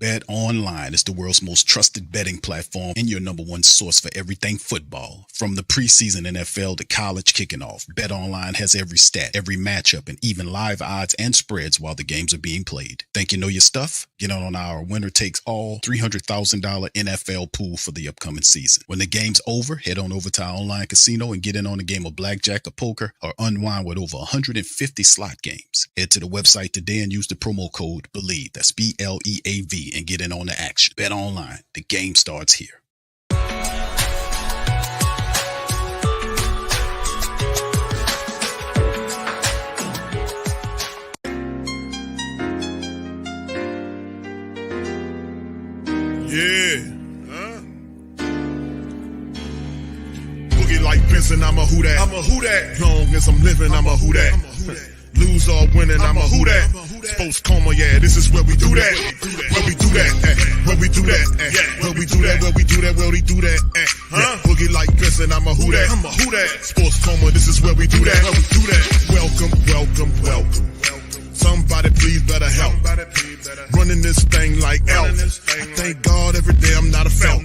Bet Online is the world's most trusted betting platform and your number one source for everything football. From the preseason NFL to college kicking off, Bet Online has every stat, every matchup, and even live odds and spreads while the games are being played. Think you know your stuff? Get on our winner takes all $300,000 NFL pool for the upcoming season. When the game's over, head on over to our online casino and get in on a game of blackjack or poker or unwind with over 150 slot games. Head to the website today and use the promo code BELIEVE, that's BLEAV, and get in on the action. Bet Online, the game starts here. Yeah. Boogie like Benson, I'm a who that. I'm a who that. Long as I'm living, I'm a who that. Lose or winning, I'm a who that. Sports coma, yeah, this is where we do that. Where we do that, where we do that, where we do that, where we do that, where we do that, Boogie like Benson, I'm a who that. I'm a who that. Sports coma, this is where we do that. Where we do that. Welcome, welcome, welcome. Somebody please better help. Running this thing like Elf. I thank God every day I'm not a felt.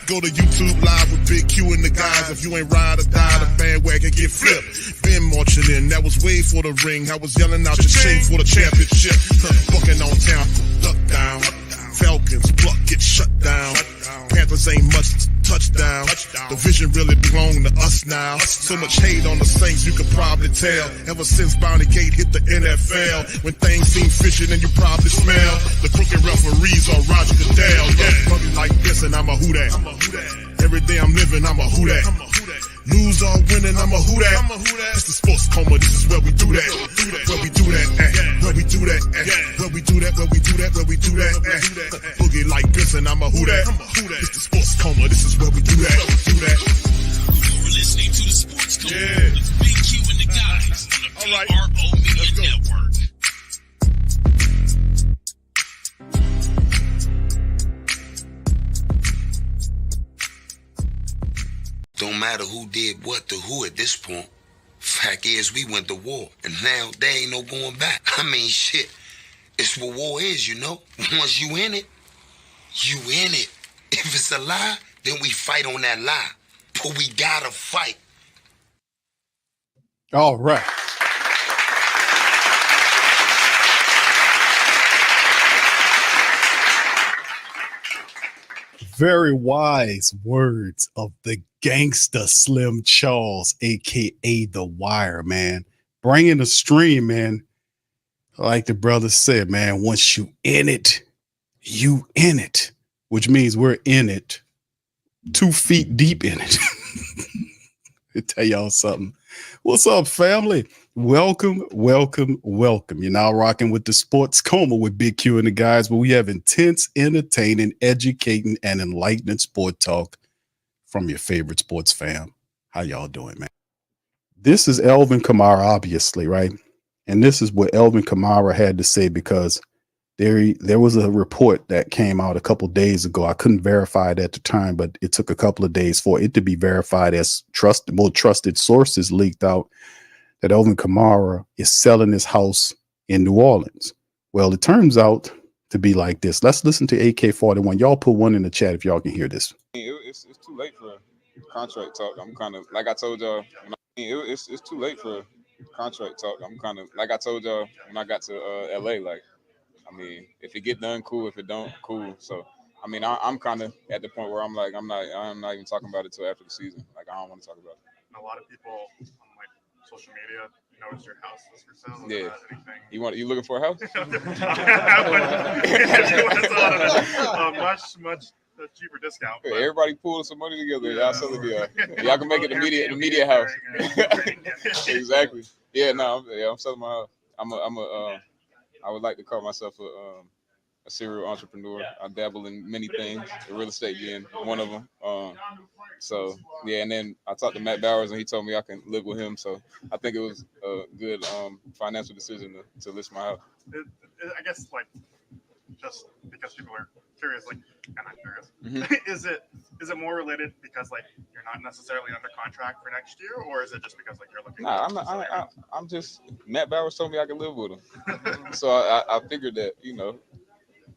Go to YouTube live with Big Q and the guys. If you ain't ride or die, the bandwagon get flipped. Been marching in, that was way for the ring. I was yelling out your shame for the championship. Bucking on town, duck down. Falcons, pluck, get shut down. Panthers ain't much touchdown. The vision really belong to us now. So much hate on the Saints, you could probably tell. Ever since Bounty Gate hit the NFL, when things seem fishy, then you probably smell the crooked referees on Roger Goodell. Yeah, fucking like this, and I'm a who that. Every day I'm living, I'm a who that. Lose or winning, I'm a who that. It's the sports coma, this is where we do that. Where we do that, where we do that, where we do that, where we do that, where we do that. Boogie like Benson, I'm a who that. It's the sports coma, this is where we do that. You're listening to the Sports Coma with Big Q and the guys on the PRO Media Network. Don't matter who did what to who at this point. Fact is, we went to war, and now there ain't no going back. I mean, shit, it's what war is, you know? Once you in it, you in it. If it's a lie, then we fight on that lie. But we gotta fight. All right. Very wise words of the gangster Slim Charles, a.k.a. The Wire, man. Bringing the stream, man. Like the brother said, man, once you in it, you in it. Which means we're in it 2 feet deep in it. I'll tell y'all something. What's up, family? Welcome, welcome, welcome. You're now rocking with the Sports Coma with Big Q and the guys, where we have intense, entertaining, educating, and enlightening sport talk from your favorite sports fam. How y'all doing, man? This is Alvin Kamara, obviously, right? And this is what Alvin Kamara had to say, because there was a report that came out a couple days ago. I couldn't verify it at the time, but it took a couple of days for it to be verified as more trusted sources leaked out that Alvin Kamara is selling his house in New Orleans. Well, it turns out to be like this. Let's listen to AK-41. Y'all put one in the chat if y'all can hear this. It's too late for contract talk. I'm kind of, like I told y'all, it's too late for contract talk. I'm kind of, like I told y'all when I got to LA, like, I mean, if it get done, cool. If it don't, cool. So, I mean, I'm kind of at the point where I'm like, I'm not even talking about it till after the season. Like, I don't want to talk about it. A lot of people on like social media notice your house is for sale. Yeah. You looking for a house? Much cheaper discount. Yeah, everybody pull some money together. Y'all sell the deal. Y'all can make it the media house. Exactly. Yeah. No. I'm selling my house. I would like to call myself a serial entrepreneur. I dabble in many things, real estate being one of them. So, yeah, and then I talked to Matt Bowers, and he told me I can live with him. So I think it was a good financial decision to list my house. I guess, like, just because people are curious, like, and I'm curious, is it more related because, like, you're not necessarily under contract for next year, or is it just because, like, you're looking? Nah, I'm just, Matt Bowers told me I could live with him. So I figured that,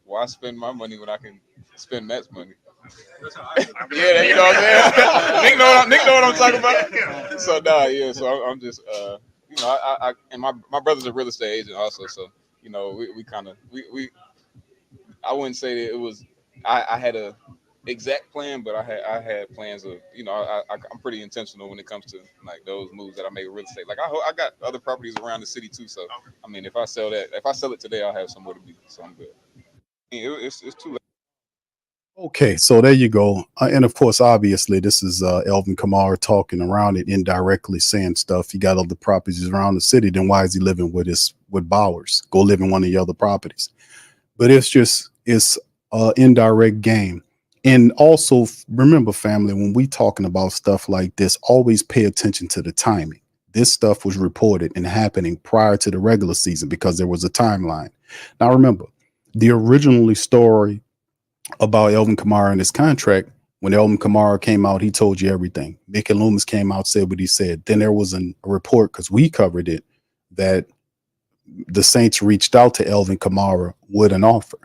why spend my money when I can spend Matt's money? I'm gonna- Yeah, you know what I'm saying. Nick know what I'm talking about. So yeah. So I'm just you know, I and my brother's a real estate agent also. So you know, we kind of we I wouldn't say that it was I had a exact plan, but I had plans of, you know, I'm pretty intentional when it comes to like those moves that I make with real estate. Like I got other properties around the city too. So I mean, if I sell it today, I'll have somewhere to be. So I'm good. I mean, it's too late. Okay, so there you go. And of course, obviously, this is Alvin Kamara talking around it, indirectly saying stuff. He got other properties around the city. Then why is he living with Bowers? Go live in one of the other properties. But it's indirect game. And also remember, family, when we talking about stuff like this, always pay attention to the timing. This stuff was reported and happening prior to the regular season because there was a timeline. Now remember, the originally story about Alvin Kamara and his contract, when Alvin Kamara came out, he told you everything. Mickey Loomis came out, said what he said. Then there was a report, because we covered it, that the Saints reached out to Alvin Kamara with an offer,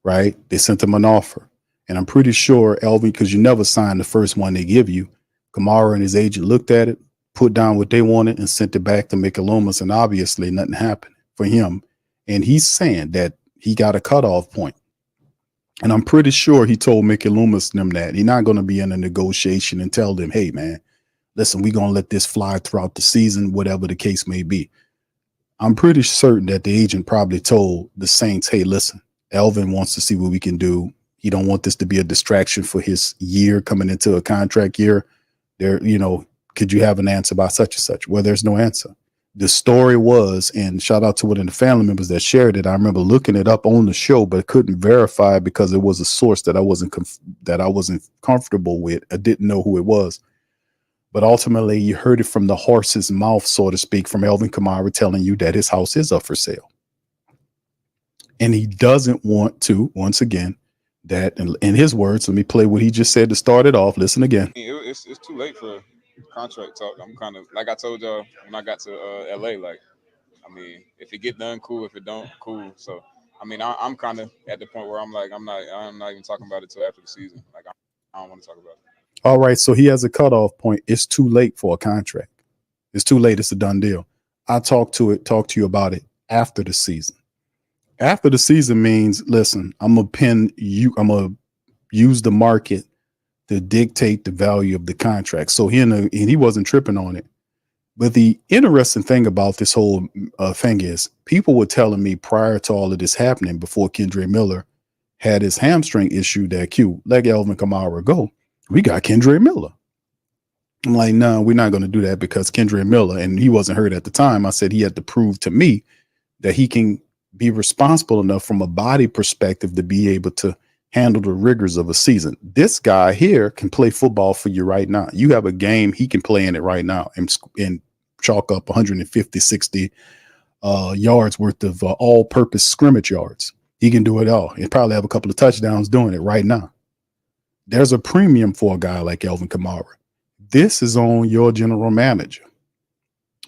right? They sent him an offer. And I'm pretty sure Alvin, because you never sign the first one they give you, Kamara and his agent looked at it, put down what they wanted, and sent it back to Mickey Loomis. And obviously nothing happened for him. And he's saying that he got a cutoff point. And I'm pretty sure he told Mickey Loomis them that he's not going to be in a negotiation and tell them, hey, man, listen, we're going to let this fly throughout the season, whatever the case may be. I'm pretty certain that the agent probably told the Saints, hey, listen, Alvin wants to see what we can do. He don't want this to be a distraction for his year coming into a contract year. There, you know, could you have an answer by such and such? Well, there's no answer. The story was, and shout out to one of the family members that shared it. I remember looking it up on the show, but couldn't verify it because it was a source that I wasn't comfortable with. I didn't know who it was. But ultimately, you heard it from the horse's mouth, so to speak, from Alvin Kamara telling you that his house is up for sale. And he doesn't want to, once again, that, in his words, let me play what he just said to start it off. Listen again. It's too late for contract talk. I'm kind of, like I told y'all when I got to LA, like, I mean, if it get done, cool. If it don't, cool. So, I mean, I'm kind of at the point where I'm like, I'm not even talking about it till after the season. Like, I don't want to talk about it. All right, so he has a cutoff point. It's too late for a contract. It's too late. It's a done deal. I talk to you about it after the season. After the season means, listen, I'm gonna use the market to dictate the value of the contract. So he wasn't tripping on it. But the interesting thing about this whole thing is, people were telling me prior to all of this happening, before Kendre Miller had his hamstring issue, that let Alvin Kamara go. We got Kendre Miller. I'm like, no, we're not going to do that, because Kendre Miller, and he wasn't hurt at the time. I said he had to prove to me that he can be responsible enough from a body perspective to be able to handle the rigors of a season. This guy here can play football for you right now. You have a game, he can play in it right now and chalk up 150, 60 yards worth of all-purpose scrimmage yards. He can do it all. He'll probably have a couple of touchdowns doing it right now. There's a premium for a guy like Alvin Kamara. This is on your general manager,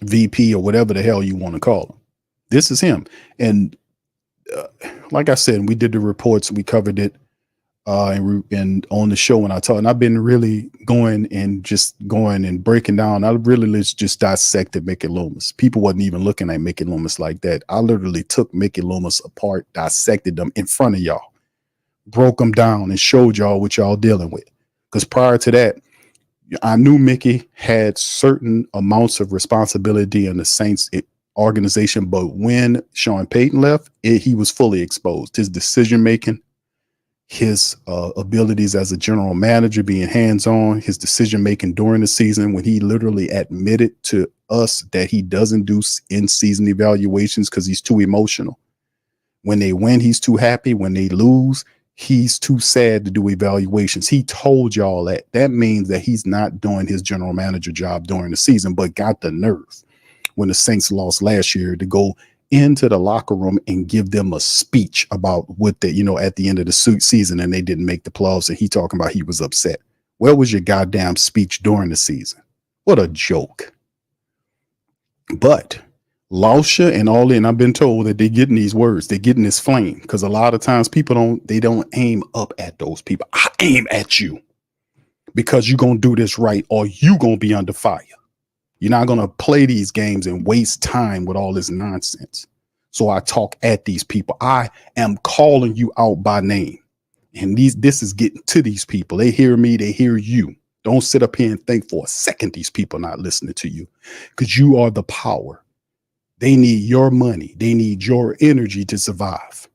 VP, or whatever the hell you want to call him. This is him. And like I said, we did the reports, we covered it, and on the show when I talk, and I've been really going and breaking down. I really just dissected Mickey Loomis. People wasn't even looking at Mickey Loomis like that. I literally took Mickey Loomis apart, dissected them in front of y'all, broke them down, and showed y'all what y'all dealing with. Because prior to that, I knew Mickey had certain amounts of responsibility in the Saints organization, but when Sean Payton left, he was fully exposed. His decision making, his abilities as a general manager, being hands-on, his decision making during the season, when he literally admitted to us that he doesn't do in-season evaluations because he's too emotional. When they win, he's too happy. When they lose, he's too sad to do evaluations. He told y'all that. That means that he's not doing his general manager job during the season, but got the nerve when the Saints lost last year to go into the locker room and give them a speech about what they, at the end of the season, and they didn't make the playoffs, and he talking about he was upset. Where was your goddamn speech during the season? What a joke. But Lauscha and all in, I've been told that they're getting these words, they're getting this flame, because a lot of times people don't aim up at those people. I aim at you because you're going to do this right, or you going to be under fire. You're not going to play these games and waste time with all this nonsense. So I talk at these people. I am calling you out by name. And this is getting to these people. They hear me, they hear you. Don't sit up here and think for a second these people not listening to you, because you are the power. They need your money. They need your energy to survive.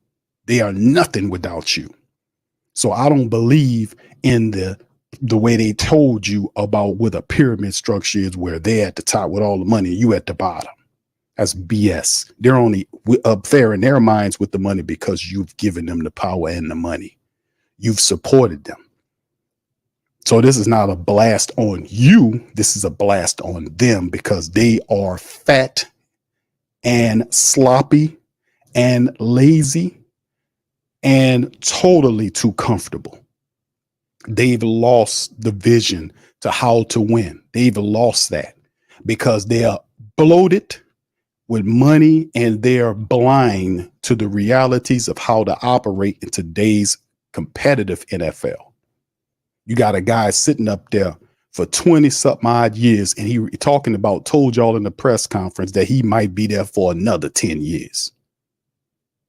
They are nothing without you. So I don't believe in the way they told you about what a pyramid structure is, where they're at the top with all the money, you at the bottom. That's BS. They're only up there in their minds with the money because you've given them the power and the money. You've supported them. So this is not a blast on you. This is a blast on them, because they are fat and sloppy and lazy and totally too comfortable. They've lost the vision to how to win. They've lost that because they are bloated with money and they are blind to the realities of how to operate in today's competitive NFL. You got a guy sitting up there for 20 something odd years, and he talking about, told y'all in the press conference that he might be there for another 10 years.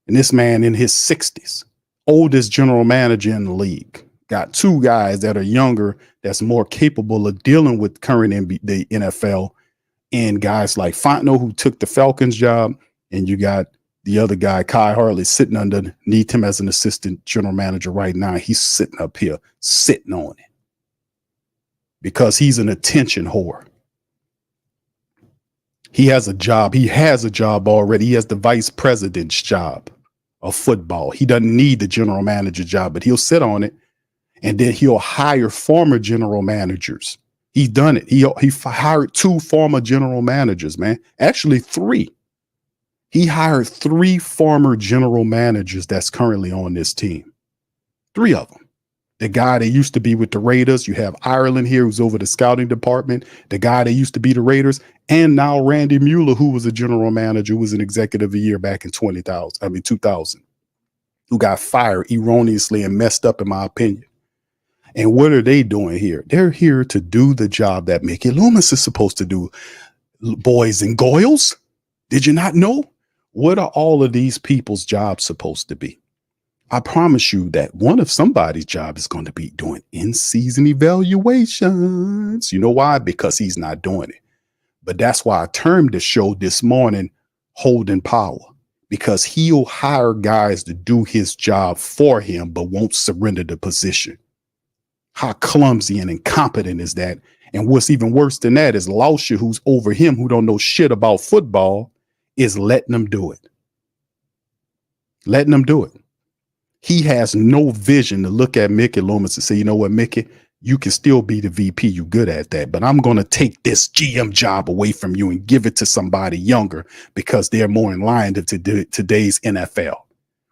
And this man in his 60s, oldest general manager in the league, got two guys that are younger, that's more capable of dealing with current the NFL, and guys like Fontenot, who took the Falcons job, and you got the other guy, Kai Hartley, sitting underneath him as an assistant general manager right now. He's sitting up here, sitting on it, because he's an attention whore. He has a job. He has a job already. He has the vice president's job of football. He doesn't need the general manager job, but he'll sit on it, and then he'll hire former general managers. He's done it. He hired 2 former general managers, man. Actually 3. He hired 3 former general managers that's currently on this team. 3 of them. The guy that used to be with the Raiders, you have Ireland here, who's over the scouting department, the guy that used to be the Raiders, and now Randy Mueller, who was a general manager, who was an executive of the year back in 2000, who got fired erroneously and messed up, in my opinion. And what are they doing here? They're here to do the job that Mickey Loomis is supposed to do, boys and girls. Did you not know? What are all of these people's jobs supposed to be? I promise you that one of somebody's job is going to be doing in-season evaluations. You know why? Because he's not doing it. But that's why I termed the show this morning, Holding Power, because he'll hire guys to do his job for him, but won't surrender the position. How clumsy and incompetent is that? And what's even worse than that is Lauscha, who's over him, who don't know shit about football, is letting them do it. Letting them do it. He has no vision to look at Mickey Loomis and say, you know what, Mickey, you can still be the VP. You're good at that, but I'm going to take this GM job away from you and give it to somebody younger because they're more in line to today's NFL.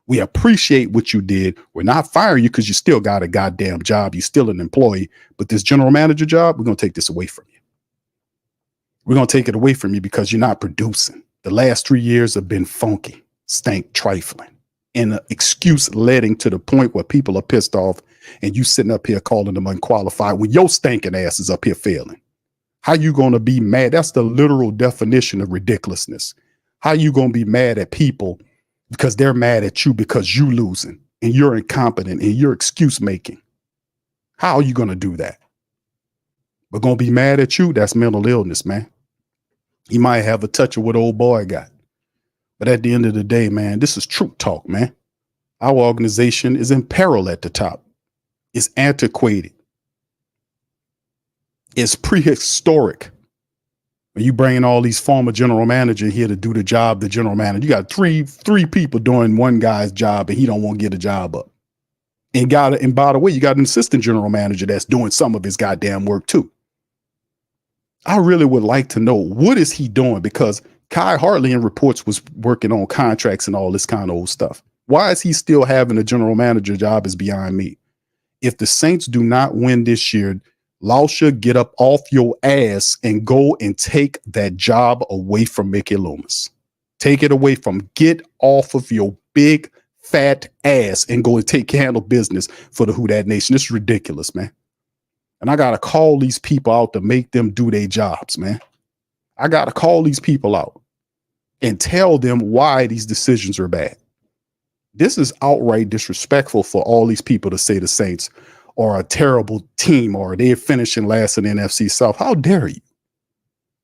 We appreciate what you did. We're not firing you because you still got a goddamn job. You're still an employee, but this general manager job, we're going to take this away from you. We're going to take it away from you because you're not producing. The last 3 years have been funky, stank, trifling, and an excuse leading to the point where people are pissed off, and you sitting up here calling them unqualified when your stinking ass is up here failing. How you going to be mad? That's the literal definition of ridiculousness. How you going to be mad at people because they're mad at you because you losing and you're incompetent and you're excuse making? How are you going to do that? We're going to be mad at you? That's mental illness, man. He might have a touch of what old boy got. But at the end of the day, man, this is truth talk, man. Our organization is in peril at the top. It's antiquated. It's prehistoric. When you bringing all these former general managers here to do the job, the general manager, you got three people doing one guy's job and he don't want to get a job up. And by the way, you got an assistant general manager that's doing some of his goddamn work too. I really would like to know, what is he doing? Because Kai Hartley in reports was working on contracts and all this kind of old stuff. Why is he still having a general manager job is beyond me. If the Saints do not win this year, Lauscha, get up off your ass and go and take that job away from Mickey Loomis. Take it away from. Get off of your big fat ass and go and handle business for the Who Dat Nation. It's ridiculous, man. And I gotta call these people out to make them do their jobs, man. I gotta call these people out and tell them why these decisions are bad. This is outright disrespectful for all these people to say the Saints are a terrible team or they're finishing last in the NFC South. How dare you?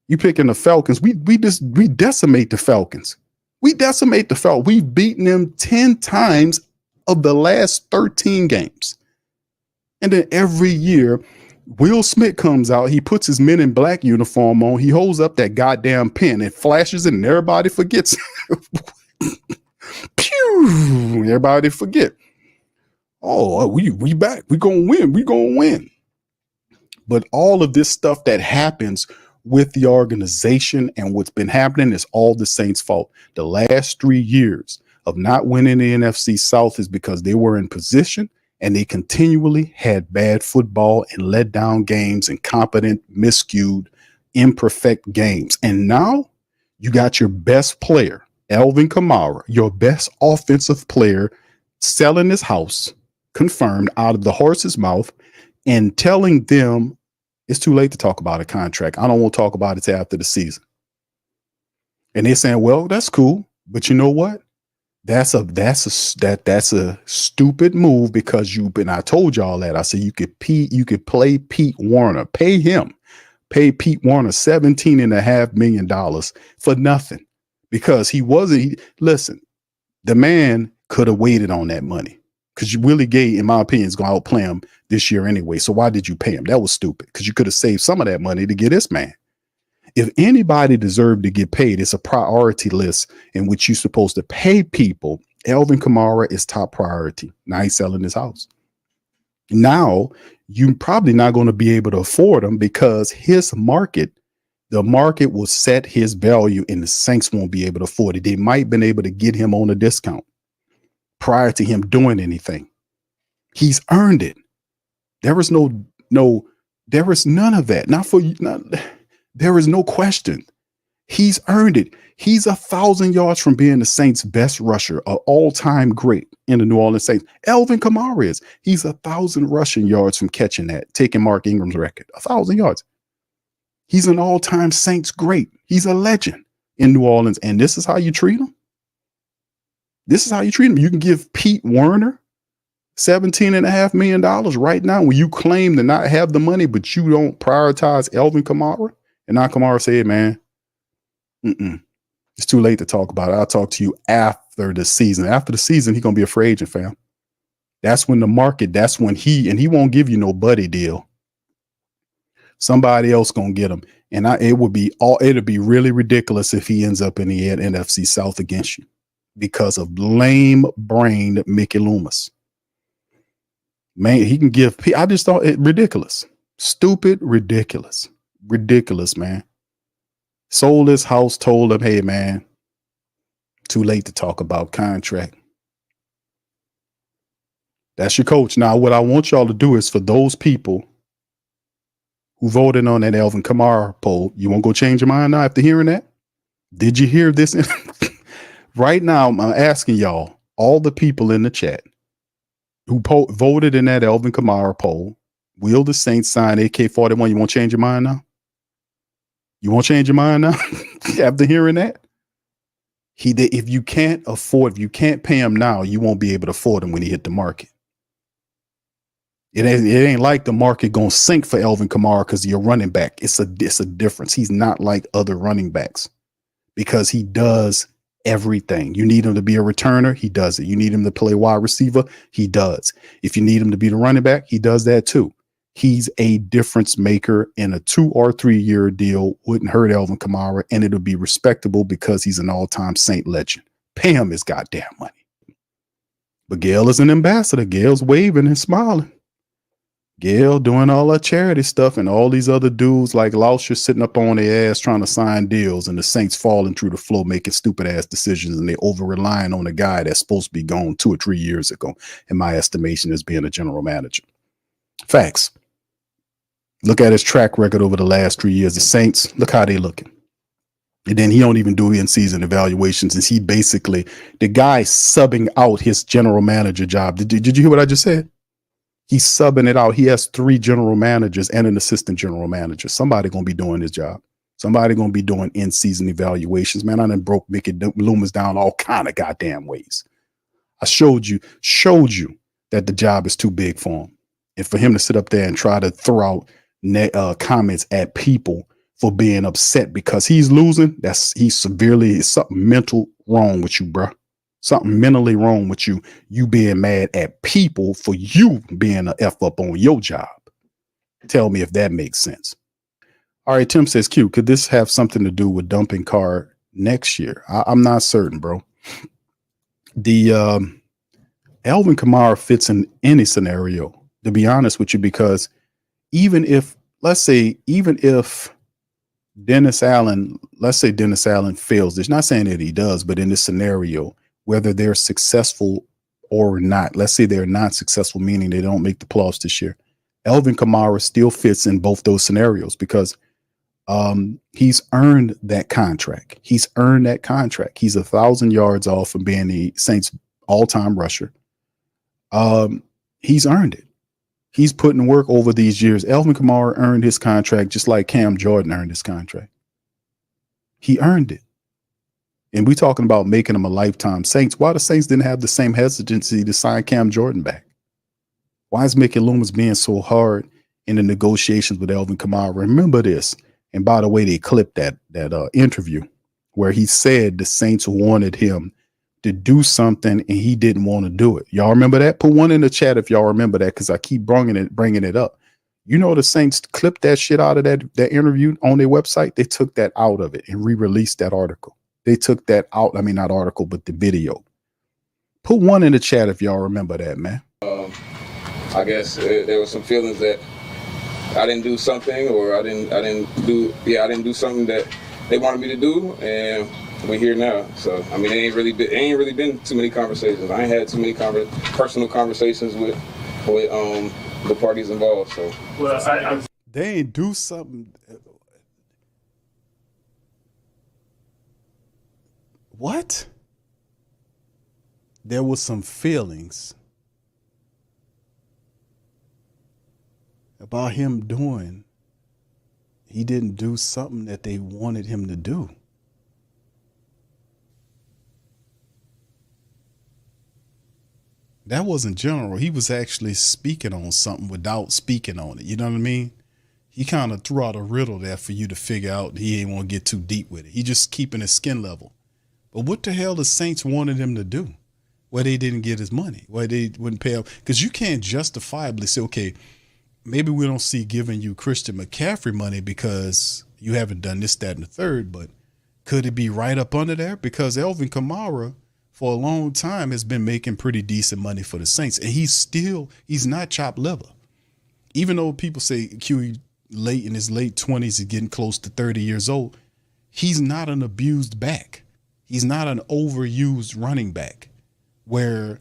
You picking the Falcons. We decimate the Falcons. We decimate the Falcons. We've beaten them 10 times of the last 13 games. And then every year, Will Smith comes out. He puts his Men in Black uniform on. He holds up that goddamn pen and flashes it, and everybody forgets. Pew! Everybody forget. Oh, we back. We gonna win. We gonna win. But all of this stuff that happens with the organization and what's been happening is all the Saints' fault. The last 3 years of not winning the NFC South is because they were in position and they continually had bad football and let down games, incompetent, miscued, imperfect games. And now you got your best player, Alvin Kamara, your best offensive player, selling his house, confirmed, out of the horse's mouth, and telling them it's too late to talk about a contract. I don't want to talk about it till after the season. And they're saying, well, that's cool. But you know what? That's a stupid move because I told y'all that. I said you could play Pete Werner, pay Pete Werner $17.5 million for nothing because listen, the man could have waited on that money because Willie Gay, in my opinion, is going to outplay him this year anyway. So why did you pay him? That was stupid because you could have saved some of that money to get this man. If anybody deserved to get paid, it's a priority list in which you're supposed to pay people. Alvin Kamara is top priority. Now he's selling his house. Now you're probably not going to be able to afford him because the market will set his value and the Saints won't be able to afford it. They might have been able to get him on a discount prior to him doing anything. He's earned it. There is none of that. There is no question. He's earned it. He's 1,000 yards from being the Saints' best rusher, an all-time great in the New Orleans Saints. Alvin Kamara is. He's 1,000 rushing yards from catching that, taking Mark Ingram's record. 1,000 yards. He's an all-time Saints great. He's a legend in New Orleans. And this is how you treat him? This is how you treat him? You can give Pete Werner $17.5 million right now when you claim to not have the money, but you don't prioritize Alvin Kamara? And now Kamara said, man, it's too late to talk about it. I'll talk to you after the season. After the season, he's going to be a free agent, fam. That's when he won't give you no buddy deal. Somebody else going to get him. And it'll be really ridiculous if he ends up in the NFC South against you because of lame-brained Mickey Loomis. Man, he can give, I just thought it ridiculous. Stupid, ridiculous, man. Sold his house, told him, hey, man, too late to talk about contract. That's your coach. Now, what I want y'all to do is for those people who voted on that Alvin Kamara poll, you won't go change your mind now after hearing that? Did you hear this? Right now, I'm asking y'all, all the people in the chat who voted in that Alvin Kamara poll, will the Saints sign AK-41? You won't change your mind now? You won't change your mind now after hearing that? If you can't pay him now, you won't be able to afford him when he hit the market. It ain't like the market gonna sink for Alvin Kamara because you're running back. It's a difference. He's not like other running backs because he does everything. You need him to be a returner, he does it. You need him to play wide receiver, he does. If you need him to be the running back, he does that too. He's a difference maker, and a 2 or 3 year deal wouldn't hurt Alvin Kamara, and it'll be respectable because he's an all-time Saint legend. Pay him his goddamn money. But Gail is an ambassador. Gail's waving and smiling. Gail doing all that charity stuff, and all these other dudes like Lauscher sitting up on their ass trying to sign deals, and the Saints falling through the floor making stupid ass decisions, and they over relying on a guy that's supposed to be gone 2 or 3 years ago, in my estimation, as being a general manager. Facts. Look at his track record over the last 3 years. The Saints, look how they looking. And then he don't even do in-season evaluations. And he basically, the guy subbing out his general manager job. Did you hear what I just said? He's subbing it out. He has 3 general managers and an assistant general manager. Somebody going to be doing his job. Somebody going to be doing in-season evaluations. Man, I done broke Mickey Loomis down all kind of goddamn ways. I showed you that the job is too big for him. And for him to sit up there and try to throw out comments at people for being upset because he's losing, he's something mental wrong with you, bro. Something mentally wrong with you being mad at people for you being a F up on your job. Tell me if that makes sense. All right, Tim says, Q, could this have something to do with dumping Carr next year? I'm not certain, bro. The Alvin Kamara fits in any scenario, to be honest with you, because even if Dennis Allen fails, it's not saying that he does, but in this scenario, whether they're successful or not, let's say they're not successful, meaning they don't make the playoffs this year, Alvin Kamara still fits in both those scenarios because he's earned that contract. He's 1,000 yards off from being the Saints all-time rusher. He's earned it. He's put in work over these years. Alvin Kamara earned his contract just like Cam Jordan earned his contract. He earned it. And we're talking about making him a lifetime Saints. Why the Saints didn't have the same hesitancy to sign Cam Jordan back? Why is Mickey Loomis being so hard in the negotiations with Alvin Kamara? Remember this. And by the way, they clipped that interview where he said the Saints wanted him to do something and he didn't want to do it. Y'all remember that? Put one in the chat if y'all remember that, because I keep bringing it up. You know, the Saints clipped that shit out of that interview on their website. They took that out of it and re-released that article. They took that out. I mean, not article, but the video. Put one in the chat if y'all remember that, man. I guess there were some feelings that I didn't do something, or I didn't do something that they wanted me to do, and we're here now. So I mean, it ain't really been too many conversations. I ain't had too many personal conversations with the parties involved. So they ain't do something. What? There was some feelings about him doing. He didn't do something that they wanted him to do. That wasn't general. He was actually speaking on something without speaking on it. You know what I mean? He kind of threw out a riddle there for you to figure out. He ain't want to get too deep with it. He just keeping his skin level. But what the hell the Saints wanted him to do? Where they didn't get his money, where they wouldn't pay him? Because you can't justifiably say, okay, maybe we don't see giving you Christian McCaffrey money because you haven't done this, that, and the third, but could it be right up under there? Because Alvin Kamara, for a long time, has been making pretty decent money for the Saints, and he's not chopped liver. Even though people say Q late in his late 20s is getting close to 30 years old, he's not an abused back. He's not an overused running back where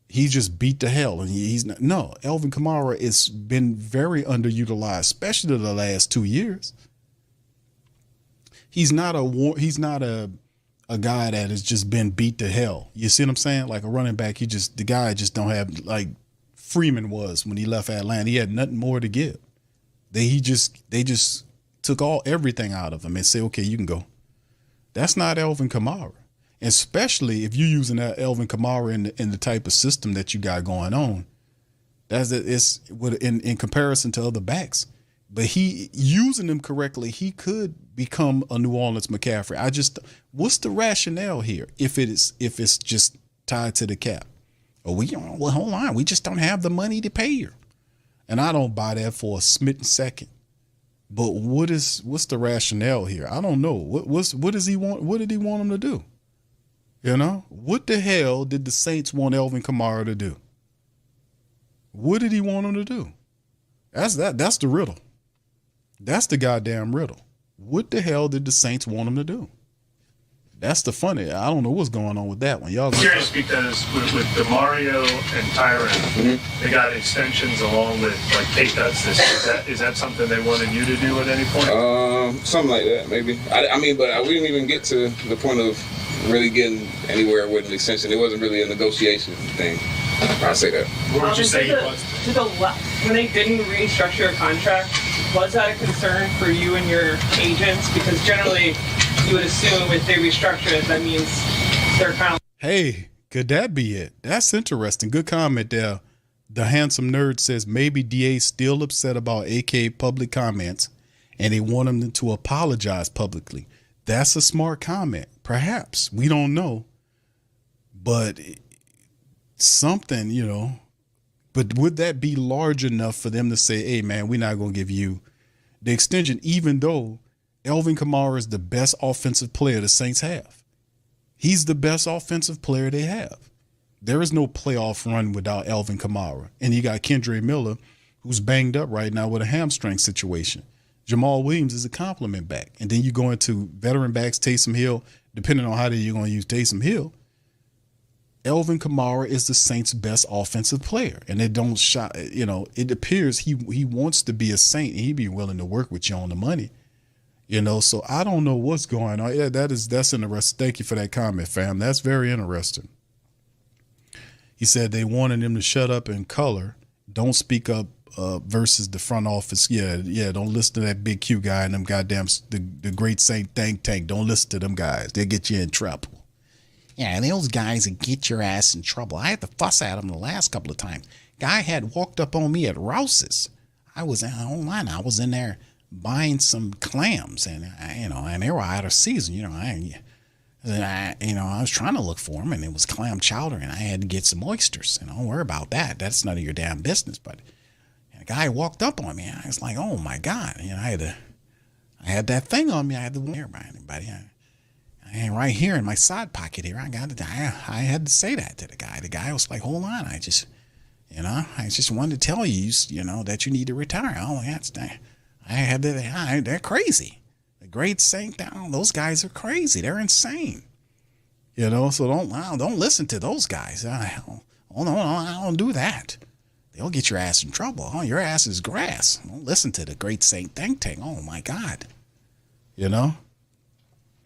he just beat the hell. And he's not. No, Alvin Kamara has been very underutilized, especially the last 2 years. He's not a guy that has just been beat to hell. You see what I'm saying? Like a running back, the guy just don't have, like Freeman was when he left Atlanta. He had nothing more to give. They just took everything out of him and say, okay, you can go. That's not Alvin Kamara. Especially if you're using that Alvin Kamara in the type of system that you got going on. It's in comparison to other backs. But he using them correctly, he could become a New Orleans McCaffrey. What's the rationale here? If it's just tied to the cap, hold on, we just don't have the money to pay you, and I don't buy that for a smitten second. But what's the rationale here? I don't know. What does he want? What did he want him to do? You know, what the hell did the Saints want Alvin Kamara to do? What did he want him to do? That's the riddle. That's the goddamn riddle. What the hell did the Saints want him to do? That's the funny. I don't know what's going on with that one. Y'all curious because with DeMario and Tyron, they got extensions along with like pay cuts this year. Is that something they wanted you to do at any point? Something like that, maybe. I mean, but we didn't even get to the point of really getting anywhere with an extension. It wasn't really a negotiation thing. I'll say that. What would you say it was? When they didn't restructure a contract, was that a concern for you and your agents? Because generally, you would assume if they restructure it, that means they're kind of. Hey, could that be it? That's interesting. Good comment there. The handsome nerd says maybe DA's still upset about AK public comments and they want him to apologize publicly. That's a smart comment. Perhaps. We don't know. But something, you know, but would that be large enough for them to say, hey, man, we're not going to give you the extension, even though Alvin Kamara is the best offensive player the Saints have? He's the best offensive player they have. There is no playoff run without Alvin Kamara. And you got Kendre Miller, who's banged up right now with a hamstring situation. Jamal Williams is a compliment back. And then you go into veteran backs, Taysom Hill, depending on how you're going to use Taysom Hill. Alvin Kamara is the Saints' best offensive player. And they don't shot, you know, it appears he wants to be a Saint and he'd be willing to work with you on the money. You know, so I don't know what's going on. Yeah, that's interesting. Thank you for that comment, fam. That's very interesting. He said they wanted him to shut up and color. Don't speak up versus the front office. Yeah. Don't listen to that big Q guy and them goddamn the great Saint think tank. Don't listen to them guys. They'll get you in trouble. Yeah, those guys that get your ass in trouble. I had to fuss at them the last couple of times. Guy had walked up on me at Rouse's. I was in there buying some clams, and and they were out of season. I was trying to look for them, and it was clam chowder, and I had to get some oysters. Don't worry about that. That's none of your damn business. But a guy walked up on me, and I was like, oh my God. I had that thing on me. I had to hear about anybody. I ain't right here in my side pocket here. I had to say that to the guy. The guy was like, hold on. I just wanted to tell you, that you need to retire. Oh, they're crazy. The great Saint down, those guys are crazy. They're insane. So don't listen to those guys. Oh no, I don't do that. They'll get your ass in trouble. Oh, your ass is grass. Don't listen to the great Saint think tank. Oh my God.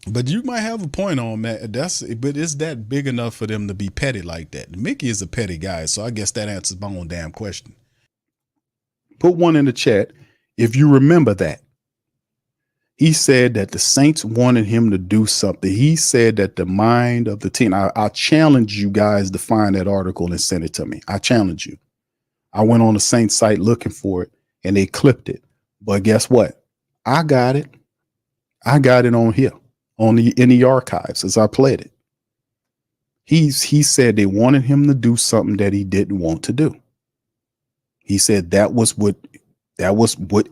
But you might have a point on that. But is that big enough for them to be petty like that? Mickey is a petty guy, so I guess that answers my own damn question. Put one in the chat if you remember that. He said that the Saints wanted him to do something. He said that the mind of the team. I challenge you guys to find that article and send it to me. I challenge you. I went on the Saints site looking for it, and they clipped it. But guess what? I got it. I got it on here. In the archives as I played it. He said they wanted him to do something that he didn't want to do. He said that was what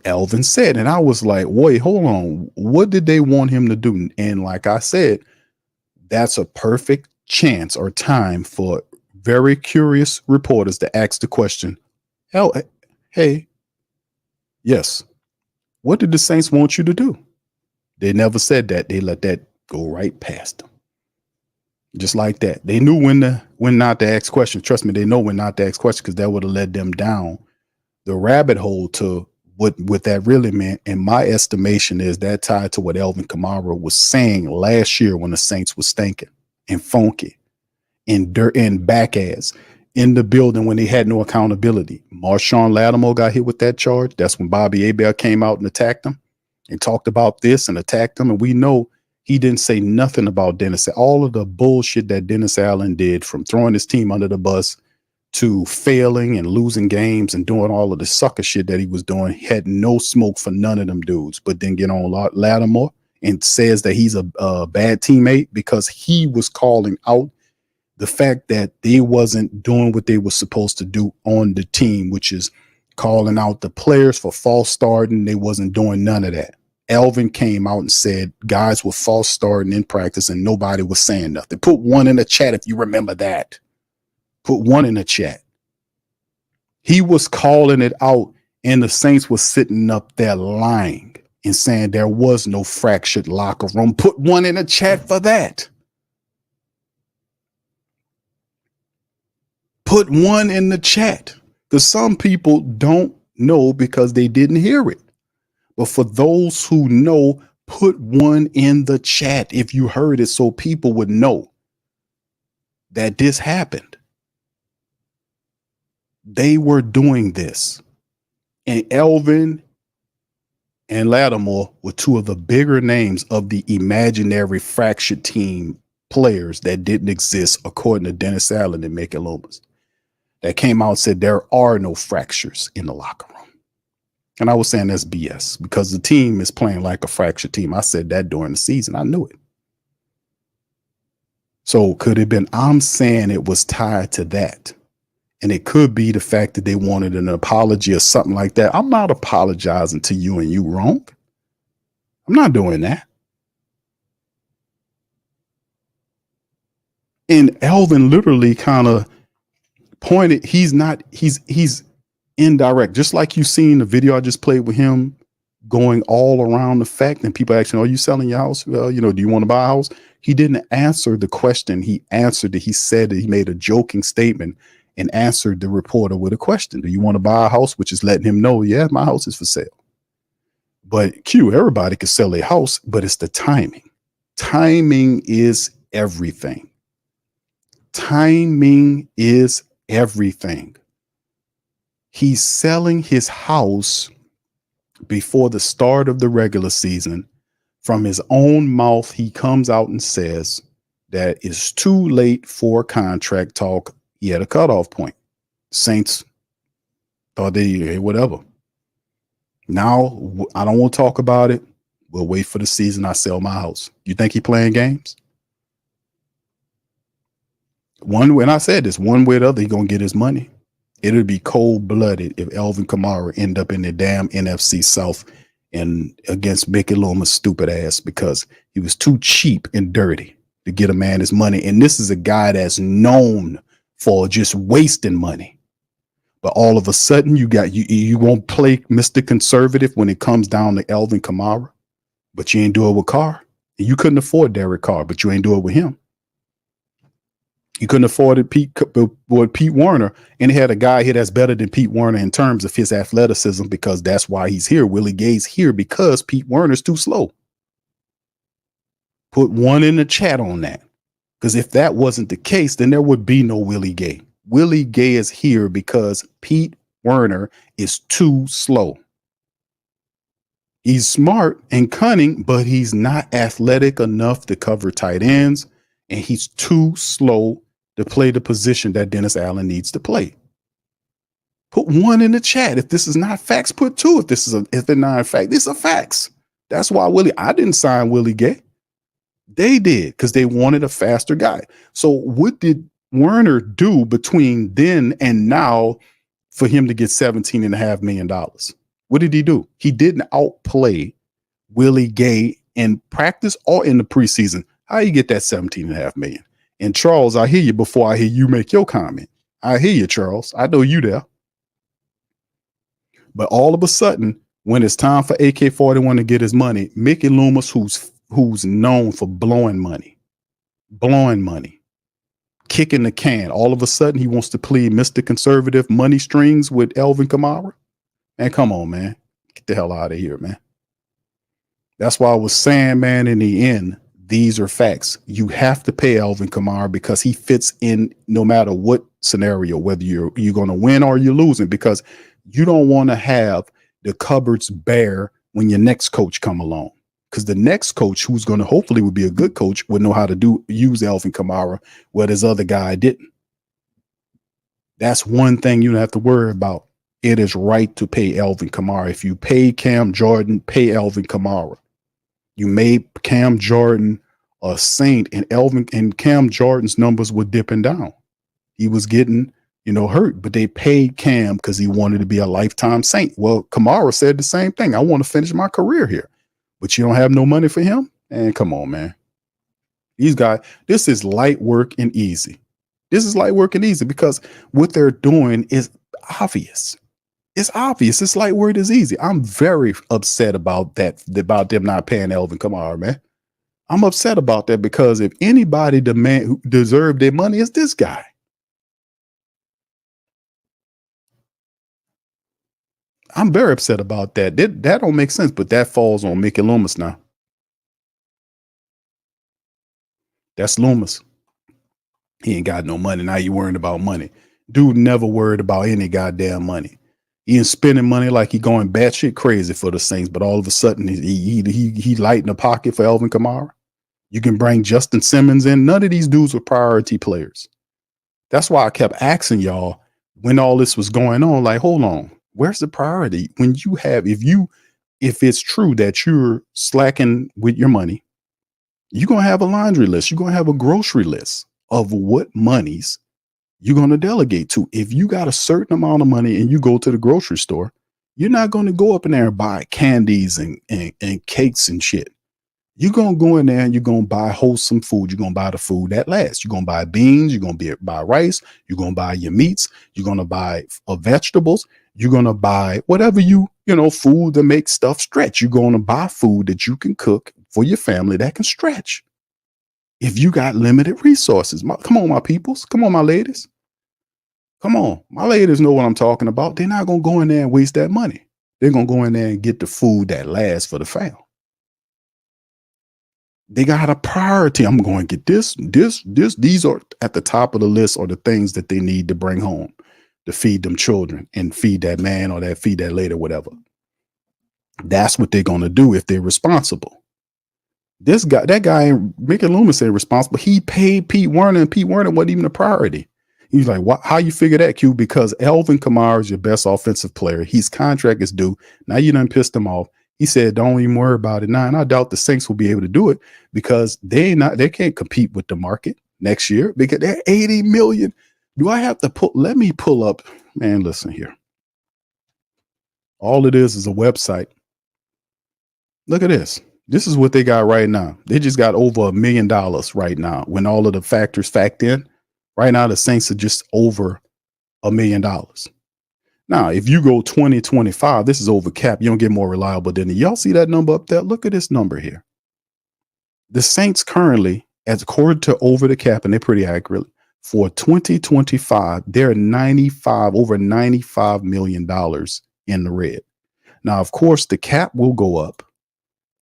Alvin said. And I was like, wait, hold on. What did they want him to do? And like I said, that's a perfect chance or time for very curious reporters to ask the question, hey, yes, what did the Saints want you to do? They never said that. They let that go right past them. Just like that. They knew when not to ask questions. Trust me, they know when not to ask questions because that would have led them down the rabbit hole to what that really meant. And my estimation is that tied to what Alvin Kamara was saying last year when the Saints was stinking and funky and dirt and back ass in the building when they had no accountability. Marshawn Lattimore got hit with that charge. That's when Bobby Hebert came out and attacked him. And talked about this and attacked him. And we know he didn't say nothing about Dennis. All of the bullshit that Dennis Allen did, from throwing his team under the bus to failing and losing games and doing all of the sucker shit that he was doing, he had no smoke for none of them dudes. But then get on Lattimore and says that he's a bad teammate because he was calling out the fact that they wasn't doing what they were supposed to do on the team, which is calling out the players for false starting. They wasn't doing none of that. Alvin came out and said guys were false starting in practice and nobody was saying nothing. Put one in the chat if you remember that. Put one in the chat. He was calling it out and the Saints was sitting up there lying and saying there was no fractured locker room. Put one in the chat for that. Put one in the chat. Because some people don't know because they didn't hear it. But for those who know, put one in the chat if you heard it so people would know that this happened. They were doing this. And Alvin and Lattimore were two of the bigger names of the imaginary fractured team players that didn't exist, according to Dennis Allen and Mickey Loomis, that came out and said there are no fractures in the locker room. And I was saying that's BS because the team is playing like a fractured team. I said that during the season. I knew it. So could it have been, I'm saying it was tied to that. And it could be the fact that they wanted an apology or something like that. I'm not apologizing to you and you wrong. I'm not doing that. And Alvin literally kind of pointed, he's indirect, just like you seen the video I just played with him going all around the fact, and people asking, are you selling your house? Well, do you want to buy a house? He didn't answer the question. He answered it. He said that he made a joking statement and answered the reporter with a question. Do you want to buy a house? Which is letting him know, yeah, my house is for sale. But everybody can sell a house, but it's the timing. Timing is everything. Timing is everything. He's selling his house before the start of the regular season. From his own mouth, he comes out and says that it's too late for contract talk. He had a cutoff point. Saints thought hey, whatever. Now, I don't want to talk about it. We'll wait for the season. I sell my house. You think he playing games? When I said this, one way or the other, he going to get his money. It'll be cold-blooded if Alvin Kamara end up in the damn NFC South and against Mickey Loomis' stupid ass because he was too cheap and dirty to get a man his money. And this is a guy that's known for just wasting money. But all of a sudden, you won't play Mr. Conservative when it comes down to Alvin Kamara, but you ain't do it with Carr. And you couldn't afford Derek Carr, but you ain't do it with him. You couldn't afford it with Pete Werner, and he had a guy here that's better than Pete Werner in terms of his athleticism because that's why he's here. Willie Gay's here because Pete Werner's too slow. Put one in the chat on that, because if that wasn't the case, then there would be no Willie Gay. Willie Gay is here because Pete Werner is too slow. He's smart and cunning, but he's not athletic enough to cover tight ends, and he's too slow to play the position that Dennis Allen needs to play. Put one in the chat. If this is not facts, put two. If they're not fact, this is facts. That's why I didn't sign Willie Gay. They did because they wanted a faster guy. So what did Werner do between then and now for him to get $17.5 million? What did he do? He didn't outplay Willie Gay in practice or in the preseason. How you get that $17.5 million? And Charles, I hear you before I hear you make your comment. I hear you, Charles. I know you there. But all of a sudden, when it's time for AK-41 to get his money, Mickey Loomis, who's known for blowing money, kicking the can, all of a sudden he wants to plead Mr. Conservative money strings with Alvin Kamara. Man, come on, man. Get the hell out of here, man. That's why I was saying, man, in the end, these are facts. You have to pay Alvin Kamara because he fits in no matter what scenario, whether you're going to win or you're losing, because you don't want to have the cupboards bare when your next coach come along. Because the next coach, who's going to hopefully would be a good coach, would know how to use Alvin Kamara where this other guy didn't. That's one thing you don't have to worry about. It is right to pay Alvin Kamara. If you pay Cam Jordan, pay Alvin Kamara. You made Cam Jordan a Saint, and Cam Jordan's numbers were dipping down. He was getting, hurt, but they paid Cam because he wanted to be a lifetime Saint. Well, Kamara said the same thing. I want to finish my career here, but you don't have no money for him? And come on, man. These guys, this is light work and easy. This is light work and easy because what they're doing is obvious. It's obvious. It's light work is easy. I'm very upset about that, about them not paying Alvin Kamara, man. I'm upset about that because if anybody who deserved their money, it's this guy. I'm very upset about that. That don't make sense, but that falls on Mickey Loomis now. That's Loomis. He ain't got no money. Now you worrying about money. Dude never worried about any goddamn money. He ain't spending money like he going batshit crazy for the Saints, but all of a sudden he lighting a pocket for Alvin Kamara. You can bring Justin Simmons in. None of these dudes were priority players. That's why I kept asking y'all when all this was going on, like, hold on, where's the priority? When you have, if it's true that you're slacking with your money, you're going to have a laundry list. You're going to have a grocery list of what monies you're going to delegate to. If you got a certain amount of money and you go to the grocery store, you're not going to go up in there and buy candies and cakes and shit. You're going to go in there and you're going to buy wholesome food. You're going to buy the food that lasts. You're going to buy beans. You're going to buy rice. You're going to buy your meats. You're going to buy vegetables. You're going to buy whatever food that makes stuff stretch. You're going to buy food that you can cook for your family that can stretch. If you got limited resources, come on, my peoples. Come on, my ladies. Come on. My ladies know what I'm talking about. They're not going to go in there and waste that money. They're going to go in there and get the food that lasts for the family. They got a priority. I'm going to get this. These are at the top of the list, or the things that they need to bring home to feed them children and feed that man or feed that lady, whatever. That's what they're going to do if they're responsible. That guy, Mickey Loomis, ain't responsible. He paid Pete Werner, and Pete Werner wasn't even a priority. He's like, how you figure that, Q? Because Alvin Kamara is your best offensive player. His contract is due. Now you done pissed him off. He said, don't even worry about it now. And I doubt the Saints will be able to do it because they can't compete with the market next year because they're 80 million. Do I have to let me pull up, man, listen here. All it is a website. Look at this. This is what they got right now. They just got over $1 million right now. When all of the factors fact in, right now, the Saints are just over $1 million. Now, if you go 2025, this is over cap. You don't get more reliable than it. Y'all see that number up there? Look at this number here. The Saints currently, as according to over the cap, and they're pretty accurate, for 2025, they're over $95 million in the red. Now, of course, the cap will go up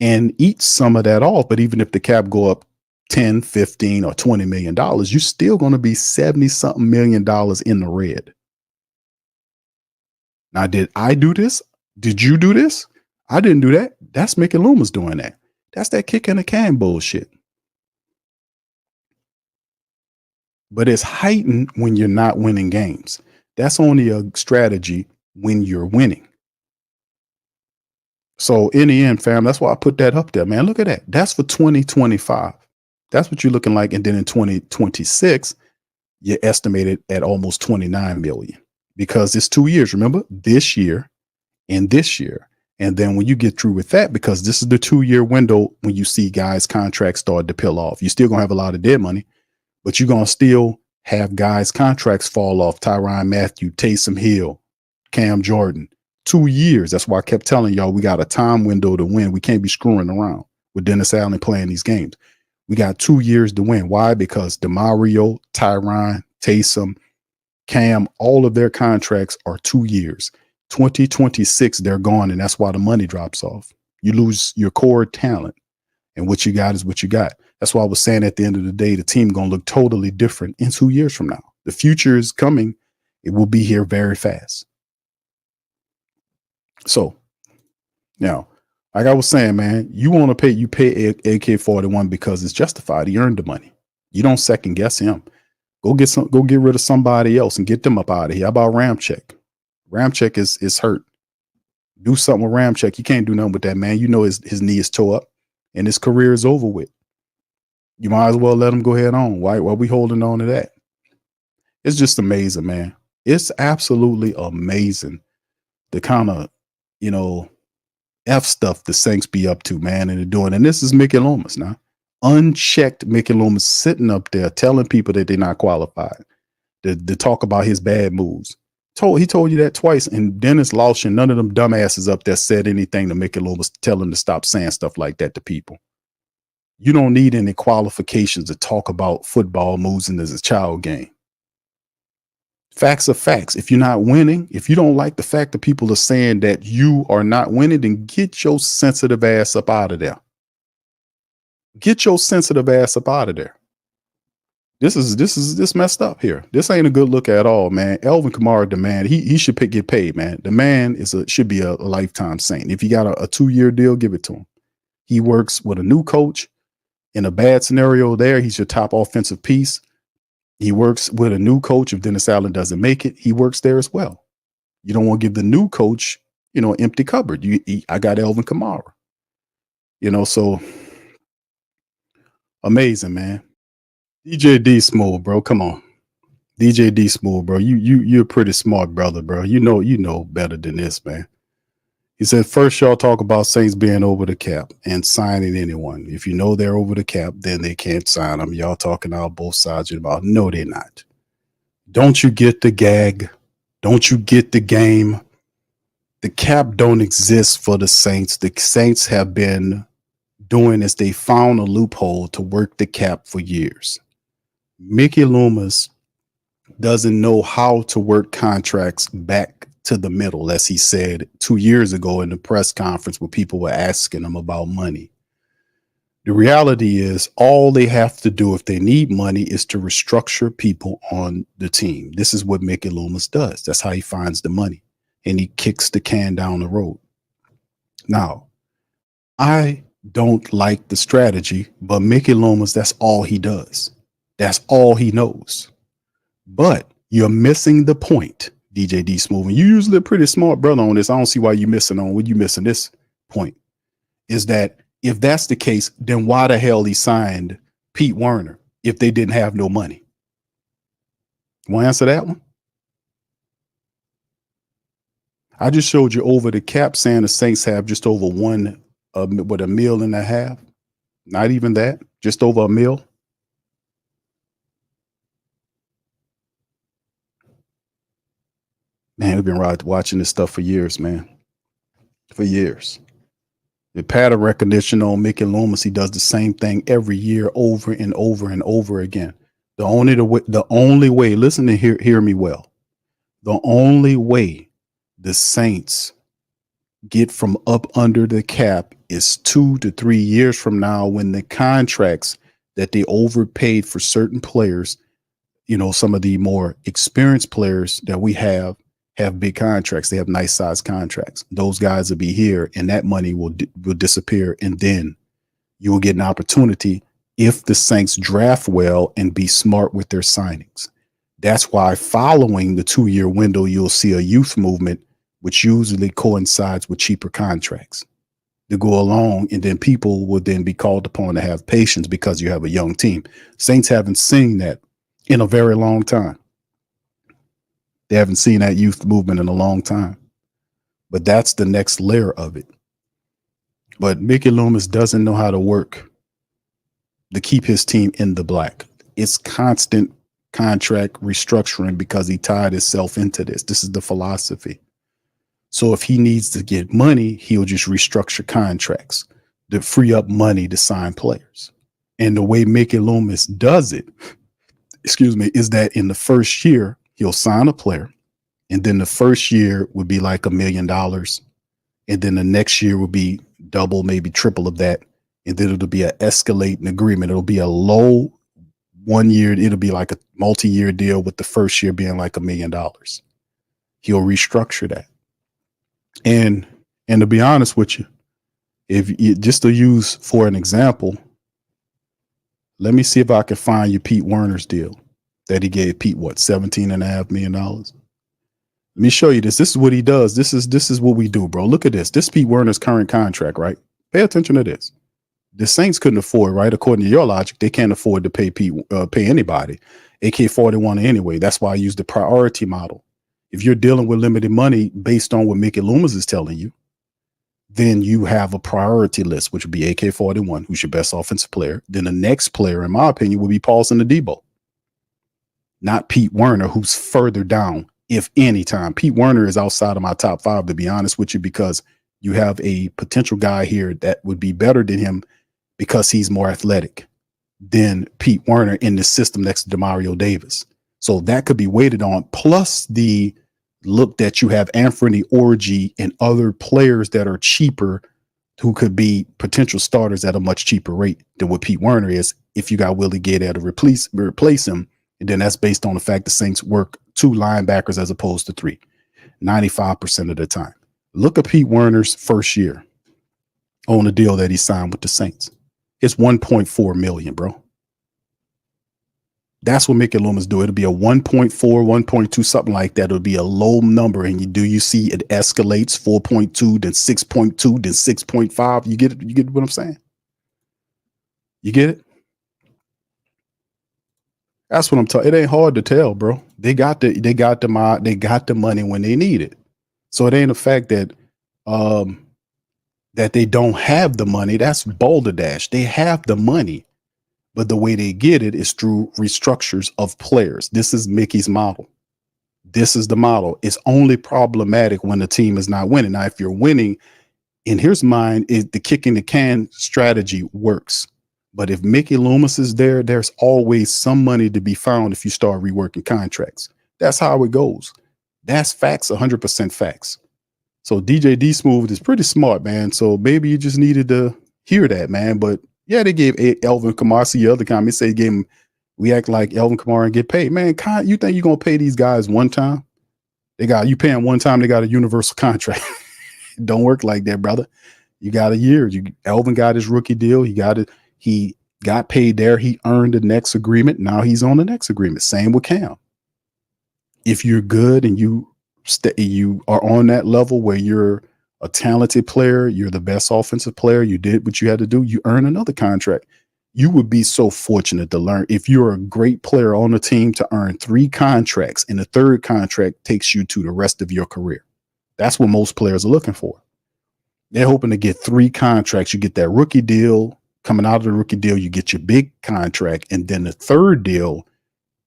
and eat some of that off. But even if the cap go up 10, 15, or $20 million, you're still going to be 70-something million dollars in the red. Now, did I do this? Did you do this? I didn't do that. That's Mickey Loomis doing that. That's that kick in the can bullshit. But it's heightened when you're not winning games. That's only a strategy when you're winning. So in the end, fam, that's why I put that up there, man. Look at that. That's for 2025. That's what you're looking like. And then in 2026, you're estimated at almost 29 million. Because it's 2 years, remember, this year and this year. And then when you get through with that, because this is the 2-year window when you see guys' contracts start to peel off, you're still going to have a lot of dead money, but you're going to still have guys' contracts fall off. Tyrann Mathieu, Taysom Hill, Cam Jordan, 2 years. That's why I kept telling y'all we got a time window to win. We can't be screwing around with Dennis Allen playing these games. We got 2 years to win. Why? Because DeMario, Tyrann, Taysom, Cam, all of their contracts are 2 years. 2026, they're gone, and that's why the money drops off. You lose your core talent, and what you got is what you got. That's why I was saying at the end of the day, the team going to look totally different in 2 years from now. The future is coming. It will be here very fast. So now, like I was saying, man, you want to pay, you pay AK-41 because it's justified. He earned the money. You don't second guess him. Go get rid of somebody else and get them up out of here. How about Ramczyk? Ramczyk is hurt. Do something with Ramczyk. You can't do nothing with that, man. You know his knee is tore up and his career is over with. You might as well let him go ahead on. Why are we holding on to that? It's just amazing, man. It's absolutely amazing the kind of, F stuff the Saints be up to, man, and they're doing. And this is Mickey Loomis now. Unchecked Mickey Loomis sitting up there telling people that they're not qualified to talk about his bad moves. He told you that twice, and Dennis Lausch and none of them dumbasses up there said anything to Mickey Loomis to tell him to stop saying stuff like that to people. You don't need any qualifications to talk about football moves and as a child game. Facts are facts. If you're not winning, if you don't like the fact that people are saying that you are not winning, then get your sensitive ass up out of there. Get your sensitive ass up out of there. This messed up here. This ain't a good look at all, man. Alvin Kamara, the man, he should get paid, man. The man should be a lifetime Saint. If you got a 2-year deal, give it to him. He works with a new coach. In a bad scenario there, he's your top offensive piece. He works with a new coach. If Dennis Allen doesn't make it, he works there as well. You don't want to give the new coach, an empty cupboard. I got Alvin Kamara. So amazing, man. DJ D Smooth, bro. Come on. DJ D Smooth, bro. You're a pretty smart brother, bro. You know better than this, man. He said, first y'all talk about Saints being over the cap and signing anyone. If you know they're over the cap, then they can't sign them. Y'all talking out both sides about, no, they're not. Don't you get the gag? Don't you get the game? The cap don't exist for the Saints. The Saints have been doing this. They found a loophole to work the cap for years. Mickey Loomis doesn't know how to work contracts back to the middle, as he said 2 years ago in the press conference where people were asking him about money. The reality is all they have to do if they need money is to restructure people on the team. This is what Mickey Loomis does. That's how he finds the money, and he kicks the can down the road. Now, I don't like the strategy, but Mickey Loomis, that's all he does. That's all he knows. But you're missing the point, DJ D Smooth. And you usually a pretty smart brother on this. I don't see why you're missing on what you missing this point. Is that if that's the case, then why the hell he signed Pete Werner if they didn't have no money? Want to answer that one? I just showed you over the cap saying the Saints have just over $1 million. Not even that, just over $1 million. Man, we've been watching this stuff for years, man. For years. The pattern recognition on Mickey Loomis, he does the same thing every year over and over and over again. The only way, listen and hear me well. The only way the Saints get from up under the cap is 2 to 3 years from now when the contracts that they overpaid for certain players, some of the more experienced players that we have big contracts. They have nice size contracts. Those guys will be here and that money will disappear. And then you will get an opportunity if the Saints draft well and be smart with their signings. That's why following the 2-year window, you'll see a youth movement, which usually coincides with cheaper contracts to go along. And then people will then be called upon to have patience because you have a young team. Saints haven't seen that in a very long time. They haven't seen that youth movement in a long time, but that's the next layer of it. But Mickey Loomis doesn't know how to work to keep his team in the black. It's constant contract restructuring because he tied himself into this. This is the philosophy. So if he needs to get money, he'll just restructure contracts to free up money to sign players. And the way Mickey Loomis does it, is that in the first year, he'll sign a player, and then the first year would be like $1 million. And then the next year would be double, maybe triple of that. And then it'll be an escalating agreement. It'll be a low 1 year. It'll be like a multi-year deal with the first year being like $1 million. He'll restructure that. And to be honest with you, if you, just to use for an example, let me see if I can find you Pete Werner's deal that he gave Pete, $17.5 million. Let me show you this. This is what he does. This is what we do, bro. Look at this. This is Pete Werner's current contract, right? Pay attention to this. The Saints couldn't afford, right? According to your logic, they can't afford to pay anybody. AK-41 anyway. That's why I use the priority model. If you're dealing with limited money based on what Mickey Loomis is telling you, then you have a priority list, which would be AK-41, who's your best offensive player. Then the next player, in my opinion, would be Paulson Adebo. Not Pete Werner, who's further down, if any time. Pete Werner is outside of my top 5, to be honest with you, because you have a potential guy here that would be better than him because he's more athletic than Pete Werner in the system next to Demario Davis. So that could be weighted on, plus the look that you have Anthony Orgy and other players that are cheaper who could be potential starters at a much cheaper rate than what Pete Werner is if you got Willie Gay there to replace him. And then that's based on the fact the Saints work 2 linebackers as opposed to 3, 95% of the time. Look at Pete Werner's first year on the deal that he signed with the Saints. It's $1.4 million, bro. That's what Mickey Loomis do. It'll be a 1.4, 1.2, something like that. It'll be a low number. And you see it escalates 4.2, then 6.2, then 6.5. You get it? You get what I'm saying? You get it? That's what I'm talking. It ain't hard to tell, bro. They got the money when they need it. So it ain't a fact that that they don't have the money. That's balderdash. They have the money. But the way they get it is through restructures of players. This is Mickey's model. This is the model. It's only problematic when the team is not winning. Now, if you're winning, in his mind, the kicking the can strategy works. But if Mickey Loomis is there, there's always some money to be found if you start reworking contracts. That's how it goes. That's facts, 100% facts. So DJ D Smooth is pretty smart, man. So maybe you just needed to hear that, man. But yeah, they gave Alvin Kamara. See the other comment say gave him. We act like Alvin Kamara and get paid, man. You think you're gonna pay these guys one time? You pay them one time. They got a universal contract. Don't work like that, brother. You got a year. Alvin got his rookie deal. He got paid there. He earned the next agreement. Now he's on the next agreement. Same with Cam. If you're good and you are on that level where you're a talented player, you're the best offensive player, you did what you had to do, you earn another contract. You would be so fortunate to learn, if you're a great player on the team, to earn 3 contracts, and the 3rd contract takes you to the rest of your career. That's what most players are looking for. They're hoping to get 3 contracts. You get that rookie deal. Coming out of the rookie deal, you get your big contract, and then the 3rd deal,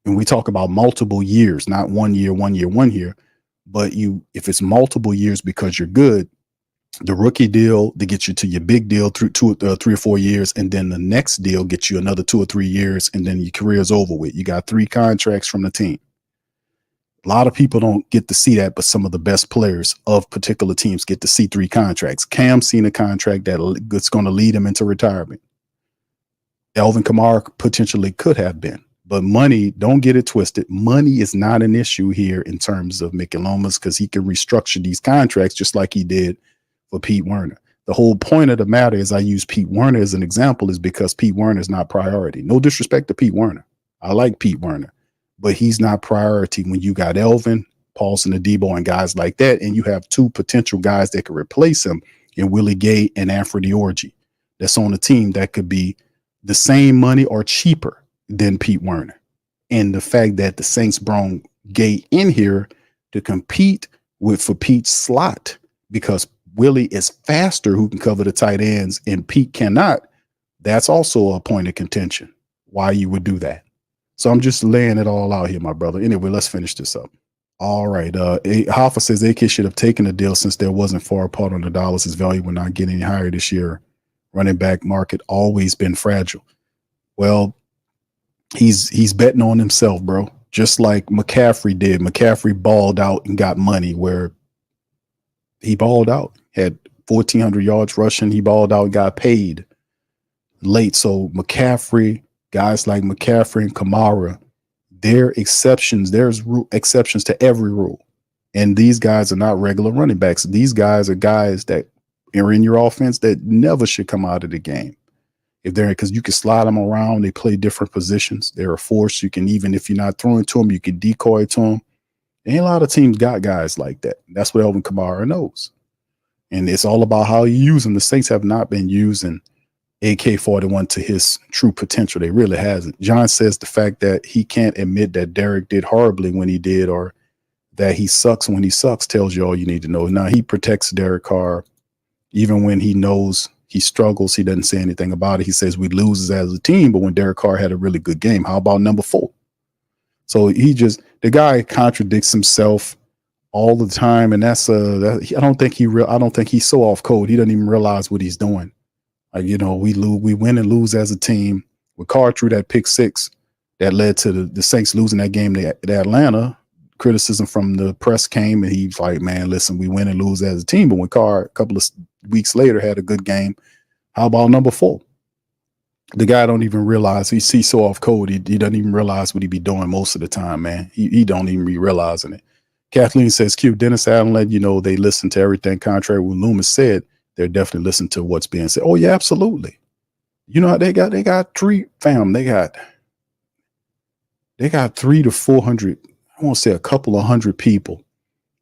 and we talk about multiple years, not 1 year, 1 year, 1 year, but if it's multiple years because you're good, the rookie deal to get you to your big deal through 3 or 4 years, and then the next deal gets you another 2 or 3 years, and then your career is over with. You got 3 contracts from the team. A lot of people don't get to see that, but some of the best players of particular teams get to see 3 contracts. Cam's seen a contract that's going to lead him into retirement. Alvin Kamara potentially could have been, but money, don't get it twisted. Money is not an issue here in terms of Mickey Loomis, because he can restructure these contracts just like he did for Pete Werner. The whole point of the matter is, I use Pete Werner as an example, is because Pete Werner is not priority. No disrespect to Pete Werner. I like Pete Werner, but he's not priority when you got Alvin, Paulson, Adebo, and guys like that, and you have 2 potential guys that could replace him in Willie Gay and Anthony Orgy. That's on the team that could be the same money or cheaper than Pete Werner. And the fact that the Saints brought Gay in here to compete for Pete's slot, because Willie is faster, who can cover the tight ends, and Pete cannot. That's also a point of contention why you would do that. So I'm just laying it all out here, my brother. Anyway, let's finish this up. All right. Hoffa says AK should have taken a deal since there wasn't far apart on the dollars. His value would not get any higher this year. Running back market always been fragile. Well, he's betting on himself, bro. Just like McCaffrey did. McCaffrey balled out and got money, where he balled out, had 1,400 yards rushing. He balled out, got paid late. So McCaffrey, guys like McCaffrey and Kamara, they're exceptions. There's exceptions to every rule. And these guys are not regular running backs. These guys are guys that are in your offense that never should come out of the game. If they're, because you can slide them around, they play different positions. They're a force. You can, even if you're not throwing to them, you can decoy to them. Ain't a lot of teams got guys like that. That's what Alvin Kamara knows. And it's all about how you use them. The Saints have not been using AK-41 to his true potential. They really hasn't. John says the fact that he can't admit that Derek did horribly when he did, or that he sucks when he sucks, tells you all you need to know. Now, he protects Derek Carr. Even when he knows he struggles, he doesn't say anything about it. He says we lose as a team, but when Derek Carr had a really good game, how about number 4? So the guy contradicts himself all the time, and that's I don't think he's so off code. He doesn't even realize what he's doing. Like, we win and lose as a team. With Carr threw that pick 6, that led to the Saints losing that game to Atlanta. Criticism from the press came, and he's like, man, listen, we win and lose as a team. But when Carr, a couple of weeks later, had a good game, how about number 4? The guy don't even realize he's so off code. He doesn't even realize what he be doing most of the time, man. He don't even be realizing it. Kathleen says, Q, Dennis Allen let you know they listen to everything contrary what Loomis said. They're definitely listening to what's being said. Oh, yeah, absolutely. You know, they got 3 fam. They got 300 to 400, I won't say a couple of hundred people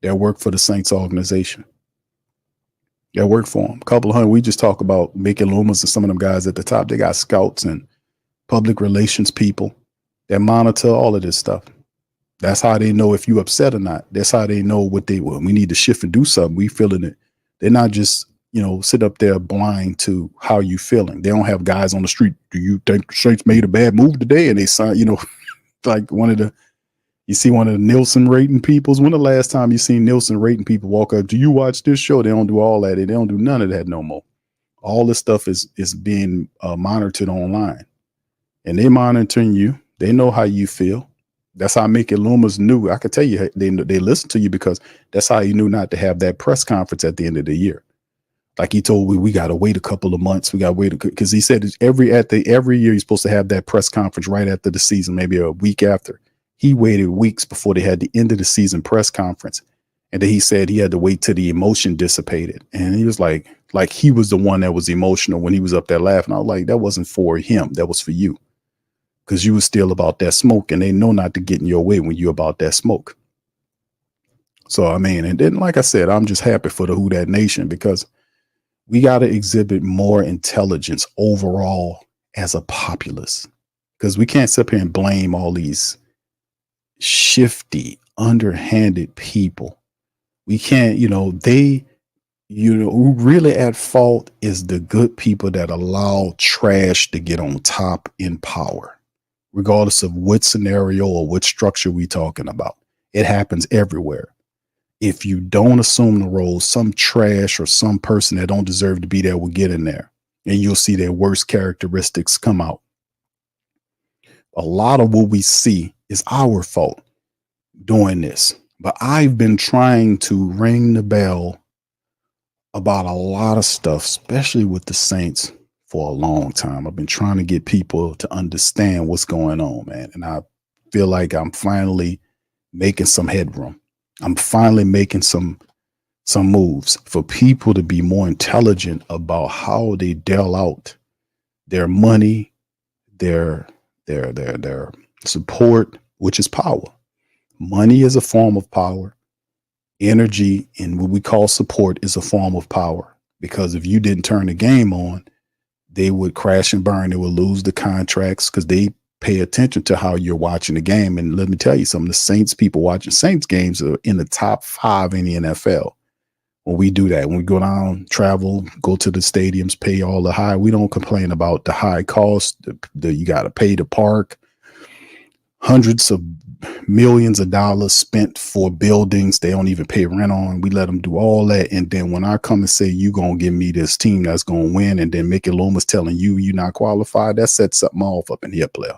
that work for the Saints organization. That work for them. A couple of hundred. We just talk about Mickey Loomis and some of them guys at the top. They got scouts and public relations people that monitor all of this stuff. That's how they know if you upset or not. That's how they know what we need to shift and do something. We feeling it. They're not just, sit up there blind to how you feeling. They don't have guys on the street. Do you think the Saints made a bad move today? And they sign, like you see one of the Nielsen rating peoples. When the last time you seen Nielsen rating people walk up, do you watch this show? They don't do all that. They don't do none of that no more. All this stuff is being monitored online, and they monitoring you. They know how you feel. That's how Mickey Loomis knew. I could tell you they listen to you because that's how he knew not to have that press conference at the end of the year. Like he told we got to wait a couple of months. We got to wait because he said every year he's supposed to have that press conference right after the season, maybe a week after. He waited weeks before they had the end of the season press conference. And then he said he had to wait till the emotion dissipated. And he was like he was the one that was emotional when he was up there laughing. I was like, that wasn't for him. That was for you. Because you was still about that smoke, and they know not to get in your way when you're about that smoke. So, I mean, and then, like I said, I'm just happy for the Who Dat Nation because we got to exhibit more intelligence overall as a populace. Because we can't sit here and blame all these shifty, underhanded people. We can't, who really at fault is the good people that allow trash to get on top in power. Regardless of what scenario or what structure we talking about. It happens everywhere. If you don't assume the role, some trash or some person that don't deserve to be there will get in there. And you'll see their worst characteristics come out. A lot of what we see is our fault doing this. But I've been trying to ring the bell about a lot of stuff, especially with the Saints, for a long time. I've been trying to get people to understand what's going on, man. And I feel like I'm finally making some headroom. I'm finally making some moves for people to be more intelligent about how they deal out their money, their support, which is power. Money is a form of power. Energy and what we call support is a form of power. Because if you didn't turn the game on, they would crash and burn. They would lose the contracts because they pay attention to how you're watching the game. And let me tell you something, the Saints people watching Saints games are in the top 5 in the NFL. When we do that, when we go down, travel, go to the stadiums, pay all the high, we don't complain about the high cost. You got to pay to park. Hundreds of millions of dollars spent for buildings they don't even pay rent on. We let them do all that. And then when I come and say, you going to give me this team that's going to win, and then Mickey Loomis telling you're not qualified, that sets something off up in here, player.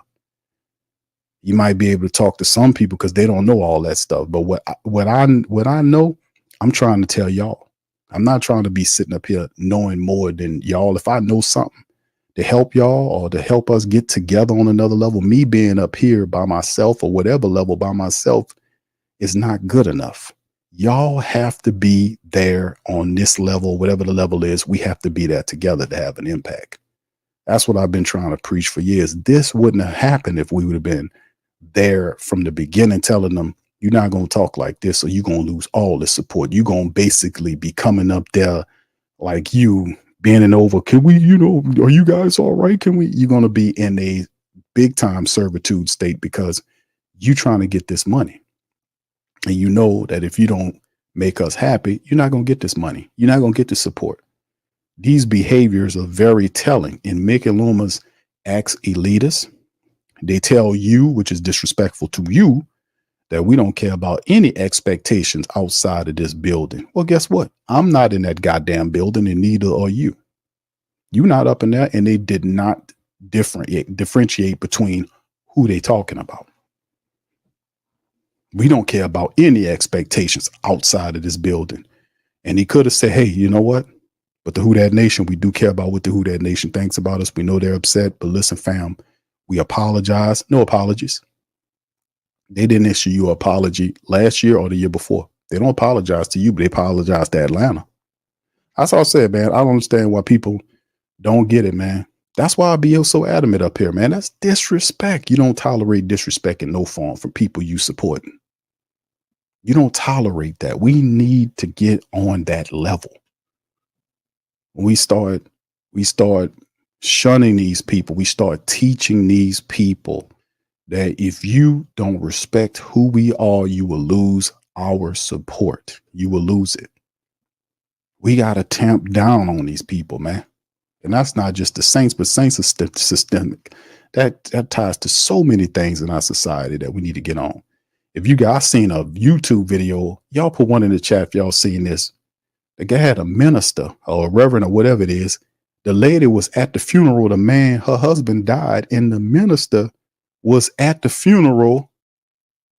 You might be able to talk to some people because they don't know all that stuff. But what I know, I'm trying to tell y'all. I'm not trying to be sitting up here knowing more than y'all. If I know something to help y'all or to help us get together on another level, me being up here by myself or whatever level by myself is not good enough. Y'all have to be there on this level, whatever the level is. We have to be there together to have an impact. That's what I've been trying to preach for years. This wouldn't have happened if we would have been there from the beginning, telling them, you're not going to talk like this or you're going to lose all the support. You're going to basically be coming up there like you bending over. Can we, are you guys all right? You're going to be in a big time servitude state because you're trying to get this money. And you know that if you don't make us happy, you're not going to get this money. You're not going to get the support. These behaviors are very telling. And Mickey Loomis acts elitist. They tell you, which is disrespectful to you, that we don't care about any expectations outside of this building. Well, guess what? I'm not in that goddamn building, and neither are you. You're not up in there, and they did not differentiate between who they talking about. We don't care about any expectations outside of this building. And he could have said, hey, you know what? But the Who Dat Nation, we do care about what the Who Dat Nation thinks about us. We know they're upset, but listen, fam, we apologize. No apologies. They didn't issue you an apology last year or the year before. They don't apologize to you, but they apologize to Atlanta. That's all I said, man. I don't understand why people don't get it, man. That's why I be so adamant up here, man. That's disrespect. You don't tolerate disrespect in no form from people you supporting. You don't tolerate that. We need to get on that level. When we start shunning these people. We start teaching these people that if you don't respect who we are, you will lose our support. You will lose it. We got to tamp down on these people, man. And that's not just the Saints, but Saints are systemic. That ties to so many things in our society that we need to get on. If you guys seen a YouTube video, y'all put one in the chat if y'all seen this. The guy had a minister or a reverend or whatever it is. The lady was at the funeral. The man, her husband died, and the minister was at the funeral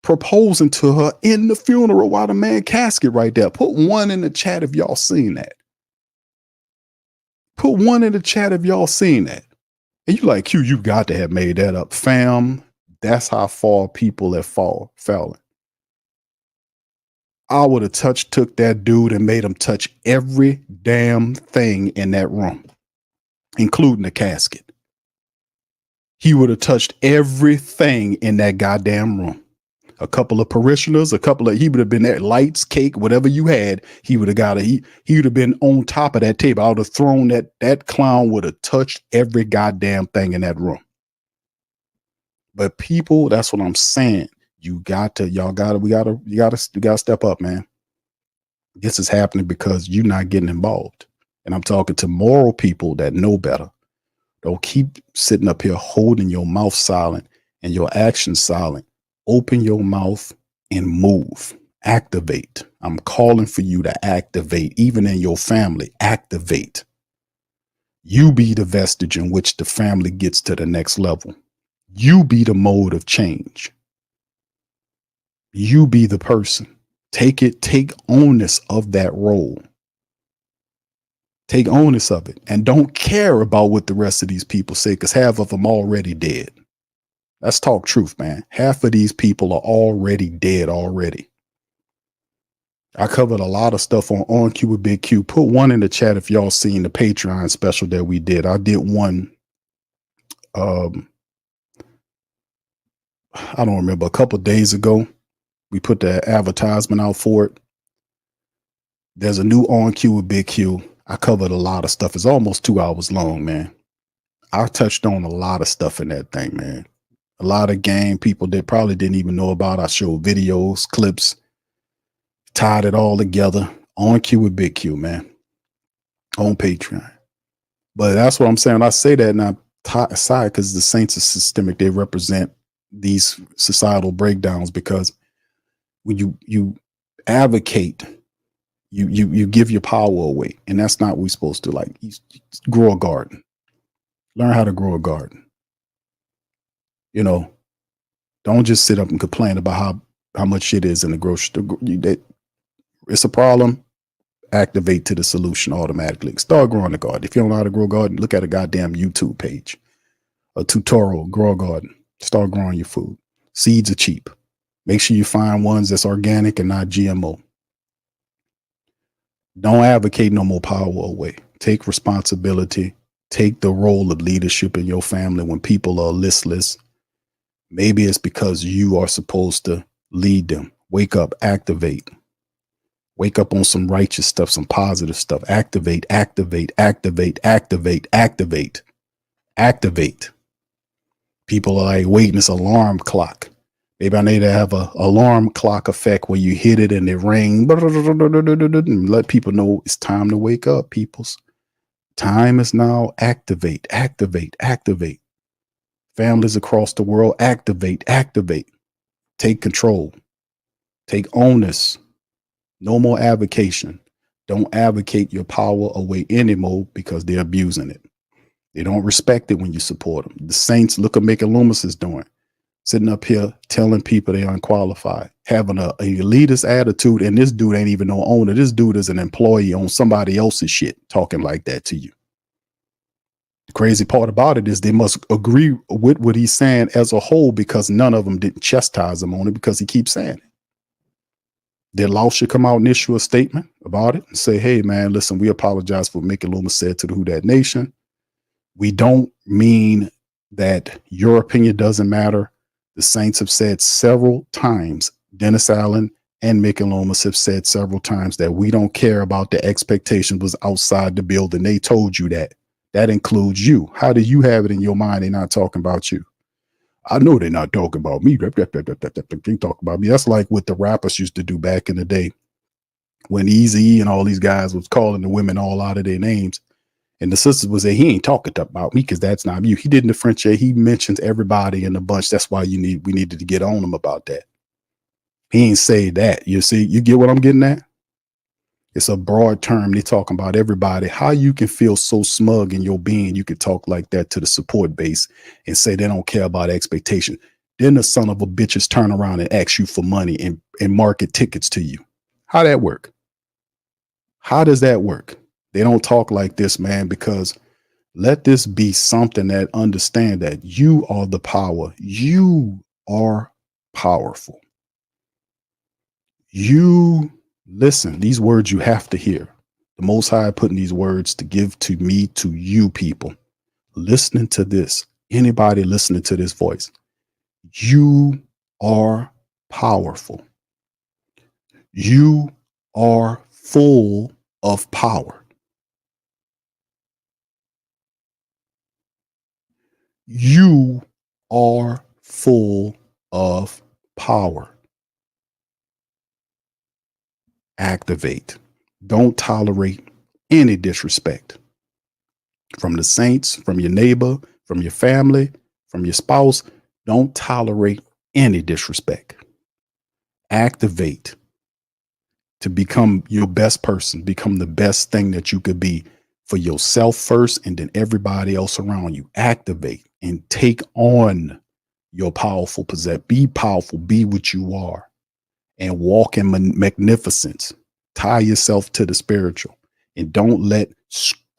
proposing to her in the funeral while the man casket right there. Put one in the chat if y'all seen that. Put one in the chat if y'all seen that. And you like, Q, you got to have made that up. Fam, that's how far people have fallen. I would have took that dude and made him touch every damn thing in that room, including the casket. He would have touched everything in that goddamn room. A couple of parishioners, he would have been there, lights, cake, whatever you had. He would have got he would have been on top of that table. I would have thrown that clown would have touched every goddamn thing in that room. But people, that's what I'm saying. You got to step up, man. This is happening because you're not getting involved. And I'm talking to moral people that know better. Don't keep sitting up here holding your mouth silent and your actions silent. Open your mouth and move. Activate. I'm calling for you to activate, even in your family. Activate. You be the vestige in which the family gets to the next level. You be the mode of change. You be the person. Take onus of that role. Take onus of it and don't care about what the rest of these people say, because half of them already dead. Let's talk truth, man. Half of these people are already dead already. I covered a lot of stuff on Q with Big Q. Put one in the chat if y'all seen the Patreon special that we did. I did one. I don't remember, a couple of days ago. We put the advertisement out for it. There's a new On Q with Big Q. I covered a lot of stuff. It's almost 2 hours long, man. I touched on a lot of stuff in that thing, man. A lot of game people that probably didn't even know about. I showed videos, clips, tied it all together. On Q with Big Q, man. On Patreon. But that's what I'm saying. I say that now aside because the Saints are systemic. They represent these societal breakdowns, because when you advocate, you give your power away, and that's not what we're supposed to. Like, you grow a garden, learn how to grow a garden. You know, don't just sit up and complain about how much shit is in the grocery store. It's a problem. Activate to the solution automatically. Start growing a garden. If you don't know how to grow a garden, look at a goddamn YouTube page, a tutorial. Grow a garden. Start growing your food. Seeds are cheap. Make sure you find ones that's organic and not GMO. Don't advocate no more power away. Take responsibility. Take the role of leadership in your family when people are listless. Maybe it's because you are supposed to lead them. Wake up, activate. Wake up on some righteous stuff, some positive stuff. Activate, activate, activate, activate, activate, activate. People are like waiting this alarm clock. Maybe I need to have a alarm clock effect where you hit it and it ring. And let people know it's time to wake up, peoples. Time is now. Activate, activate, activate. Families across the world, activate, activate. Take control. Take onus. No more avocation. Don't advocate your power away anymore because they're abusing it. They don't respect it when you support them. The Saints, look at making Loomis is doing. sitting up here telling people they're unqualified, having a elitist attitude, and this dude ain't even no owner. This dude is an employee on somebody else's shit, talking like that to you. The crazy part about it is they must agree with what he's saying as a whole, because none of them didn't chastise him on it, because he keeps saying it. Did Lauscher come out and issue a statement about it and say, hey, man, listen, we apologize for making Loomis said to the Who Dat Nation. We don't mean that your opinion doesn't matter. The Saints have said several times, Dennis Allen and Mickey Loomis have said several times, that we don't care about the expectation was outside the building. They told you that. That includes you. How do you have it in your mind they're not talking about you? I know they're not talking about me. They talk about me. That's like what the rappers used to do back in the day when Eazy-E and all these guys was calling the women all out of their names. And the sisters would say, he ain't talking about me because that's not you. He didn't differentiate. He mentions everybody in the bunch. That's why we needed to get on him about that. He ain't say that. You see, you get what I'm getting at? It's a broad term. They're talking about everybody. How you can feel so smug in your being, you could talk like that to the support base and say they don't care about expectation. Then the son of a bitches turn around and ask you for money and market tickets to you. How that work? How does that work? They don't talk like this, man, because let this be something that understand that you are the power. You are powerful. You listen, these words you have to hear. The Most High putting these words to give to me, to you people. Listening to this, anybody listening to this voice, you are powerful. You are full of power. You are full of power. Activate. Don't tolerate any disrespect from the saints, from your neighbor, from your family, from your spouse. Don't tolerate any disrespect. Activate to become your best person, become the best thing that you could be for yourself first and then everybody else around you. Activate and take on your powerful possession. Be powerful, be what you are, and walk in magnificence. Tie yourself to the spiritual and don't let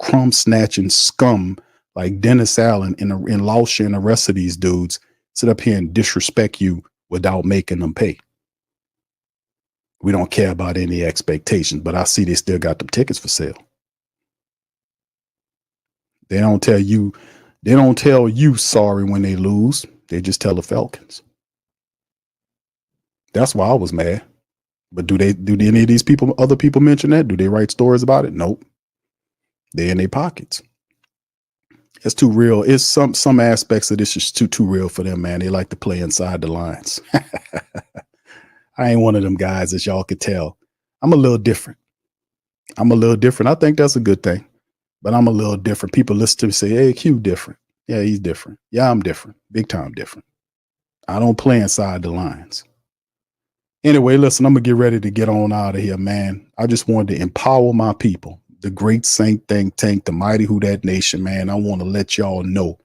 crumb snatching scum like Dennis Allen and Lauscher and the rest of these dudes sit up here and disrespect you without making them pay. We don't care about any expectations, but I see they still got them tickets for sale. They don't tell you sorry when they lose. They just tell the Falcons. That's why I was mad. But do any of these people, other people mention that? Do they write stories about it? Nope. They're in their pockets. It's too real. It's some aspects of this is too real for them, man. They like to play inside the lines. I ain't one of them guys, as y'all could tell. I'm a little different. I think that's a good thing. But I'm a little different. People listen to me say, hey, Q different. Yeah, he's different. Yeah, I'm different. Big time different. I don't play inside the lines. Anyway, listen, I'm going to get ready to get on out of here, man. I just wanted to empower my people. The great Saint think tank, the mighty Who Dat Nation, man. I want to let y'all know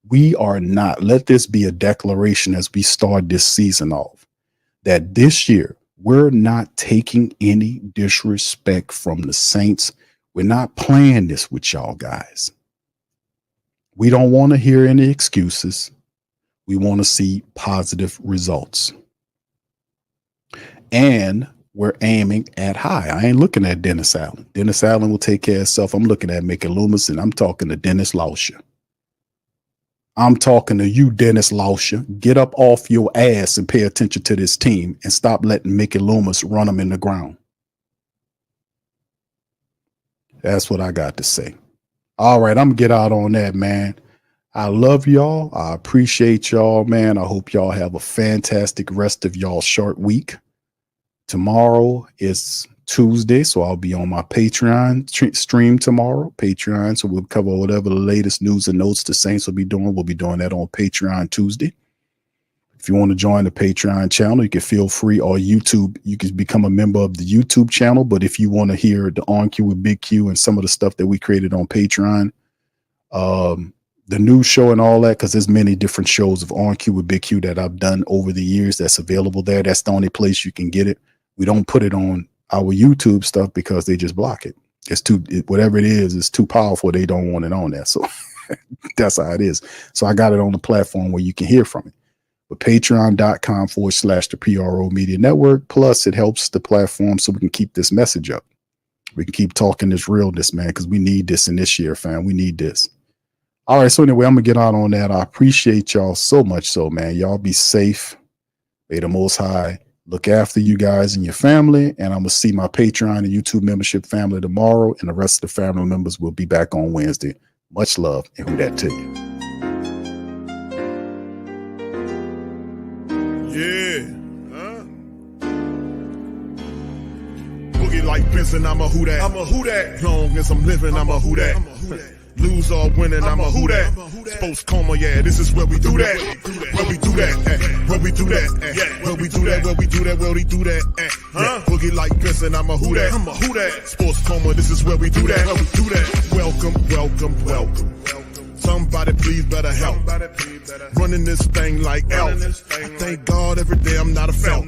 we are not. Let this be a declaration as we start this season off that this year we're not taking any disrespect from the Saints. We're not playing this with y'all guys. We don't want to hear any excuses. We want to see positive results. And we're aiming at high. I ain't looking at Dennis Allen. Dennis Allen will take care of himself. I'm looking at Mickey Loomis, and I'm talking to Dennis Lauscher. I'm talking to you, Dennis Lauscher. Get up off your ass and pay attention to this team and stop letting Mickey Loomis run them in the ground. That's what I got to say. All right, I'm going to get out on that, man. I love y'all. I appreciate y'all, man. I hope y'all have a fantastic rest of y'all short week. Tomorrow is Tuesday, so I'll be on my Patreon stream tomorrow. Patreon, so we'll cover whatever the latest news and notes the Saints will be doing. We'll be doing that on Patreon Tuesday. If you want to join the Patreon channel, you can feel free, or YouTube. You can become a member of the YouTube channel. But if you want to hear the On Q with Big Q and some of the stuff that we created on Patreon, the new show and all that, because there's many different shows of On Cue with Big Q that I've done over the years that's available there. That's the only place you can get it. We don't put it on our YouTube stuff because they just block it. It's whatever it is, it's too powerful. They don't want it on there. So that's how it is. So I got it on the platform where you can hear from it. But patreon.com/the PRO Media Network. Plus, it helps the platform so we can keep this message up. We can keep talking this realness, man, because we need this in this year, fam. We need this. All right. So anyway, I'm going to get out on that. I appreciate y'all so much. So, man, y'all be safe. May the Most High look after you guys and your family. And I'm going to see my Patreon and YouTube membership family tomorrow. And the rest of the family members will be back on Wednesday. Much love, and who that to you. Yeah. Boogie like Benson, I'm a who that. I'm a who that. Long as I'm living, I'm a who that. Lose or winning, I'm a who that. Sports coma, yeah, this is where we do that. Where we do that, where we do that, where we do that, where we do that, where we do that, Boogie like Benson, I'm a who that. I'm a who that. Sports coma, this is where we do that. Where we do that. Welcome, welcome, welcome. Somebody please better help. Running this thing like Elf. I thank God every day I'm not a felt.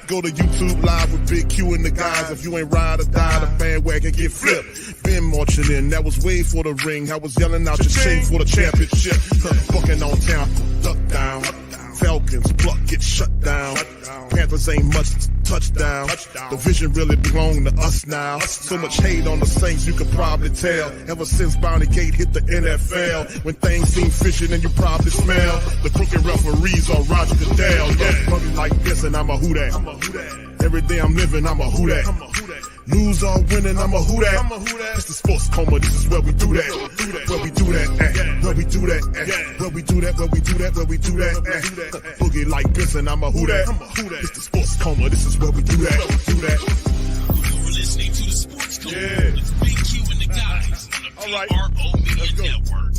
Go to YouTube Live with Big Q and the guys. If you ain't ride or die, the bandwagon get flipped. Been marching in, that was way for the ring. I was yelling out your shame for the championship. Fucking on town, duck down. Falcons, pluck, get shut down. Panthers ain't much touchdown. The vision really belong to us now. So much hate on the Saints, you could probably tell. Ever since Bounty Gate hit the NFL, when things seem fishy and you probably smell the crooked referees or Roger Goodell. Yeah, probably like this and I'm a who that. Every day I'm living, I'm a who that. Lose or winning, I'm a who that. It's the sports coma, this is where we do that. Where we do that, where we do that, where we do that, where we do that, where we do that. Boogie like Benson, I'm a who that. It's the sports coma, this is where we do that. You're listening to the Sports Coma with Big Q and the guys on the PRO Media Network.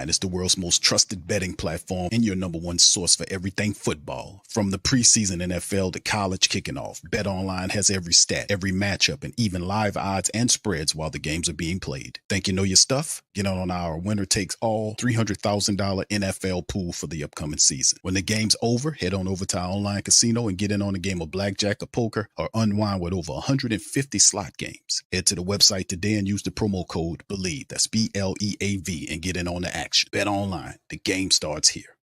It's the world's most trusted betting platform and your number one source for everything football. From the preseason NFL to college kicking off, BetOnline has every stat, every matchup, and even live odds and spreads while the games are being played. Think you know your stuff? Get on our winner takes all $300,000 NFL pool for the upcoming season. When the game's over, head on over to our online casino and get in on a game of blackjack or poker or unwind with over 150 slot games. Head to the website today and use the promo code BELIEVE, that's BLEAV, and get in on the action. Bet online. The game starts here.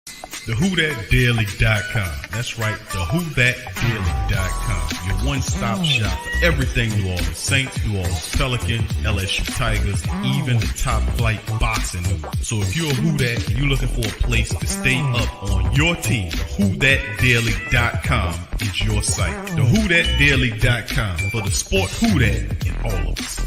TheWhoThatDaily.com. That's right, TheWhoThatDaily.com. Your one-stop shop for everything New Orleans Saints, New Orleans Pelicans, LSU Tigers, even the top flight boxing news. So if you're a Who That and you're looking for a place to stay up on your team, TheWhoThatDaily.com is your site. TheWhoThatDaily.com for the sport Who That in all of us.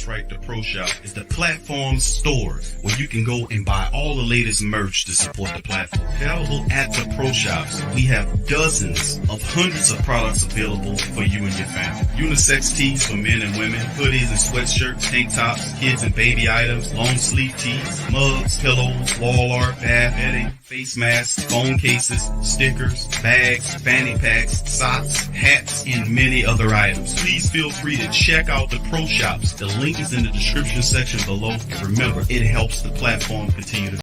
right, the Pro Shop is the platform store where you can go and buy all the latest merch to support the platform. Available at the Pro Shops, we have dozens of hundreds of products available for you and your family. Unisex tees for men and women, hoodies and sweatshirts, tank tops, kids and baby items, long sleeve tees, mugs, pillows, wall art, bath bedding, face masks, phone cases, stickers, bags, fanny packs, socks, hats, and many other items. Please feel free to check out the Pro Shops. The link is in the description section below. And remember, it helps the platform continue to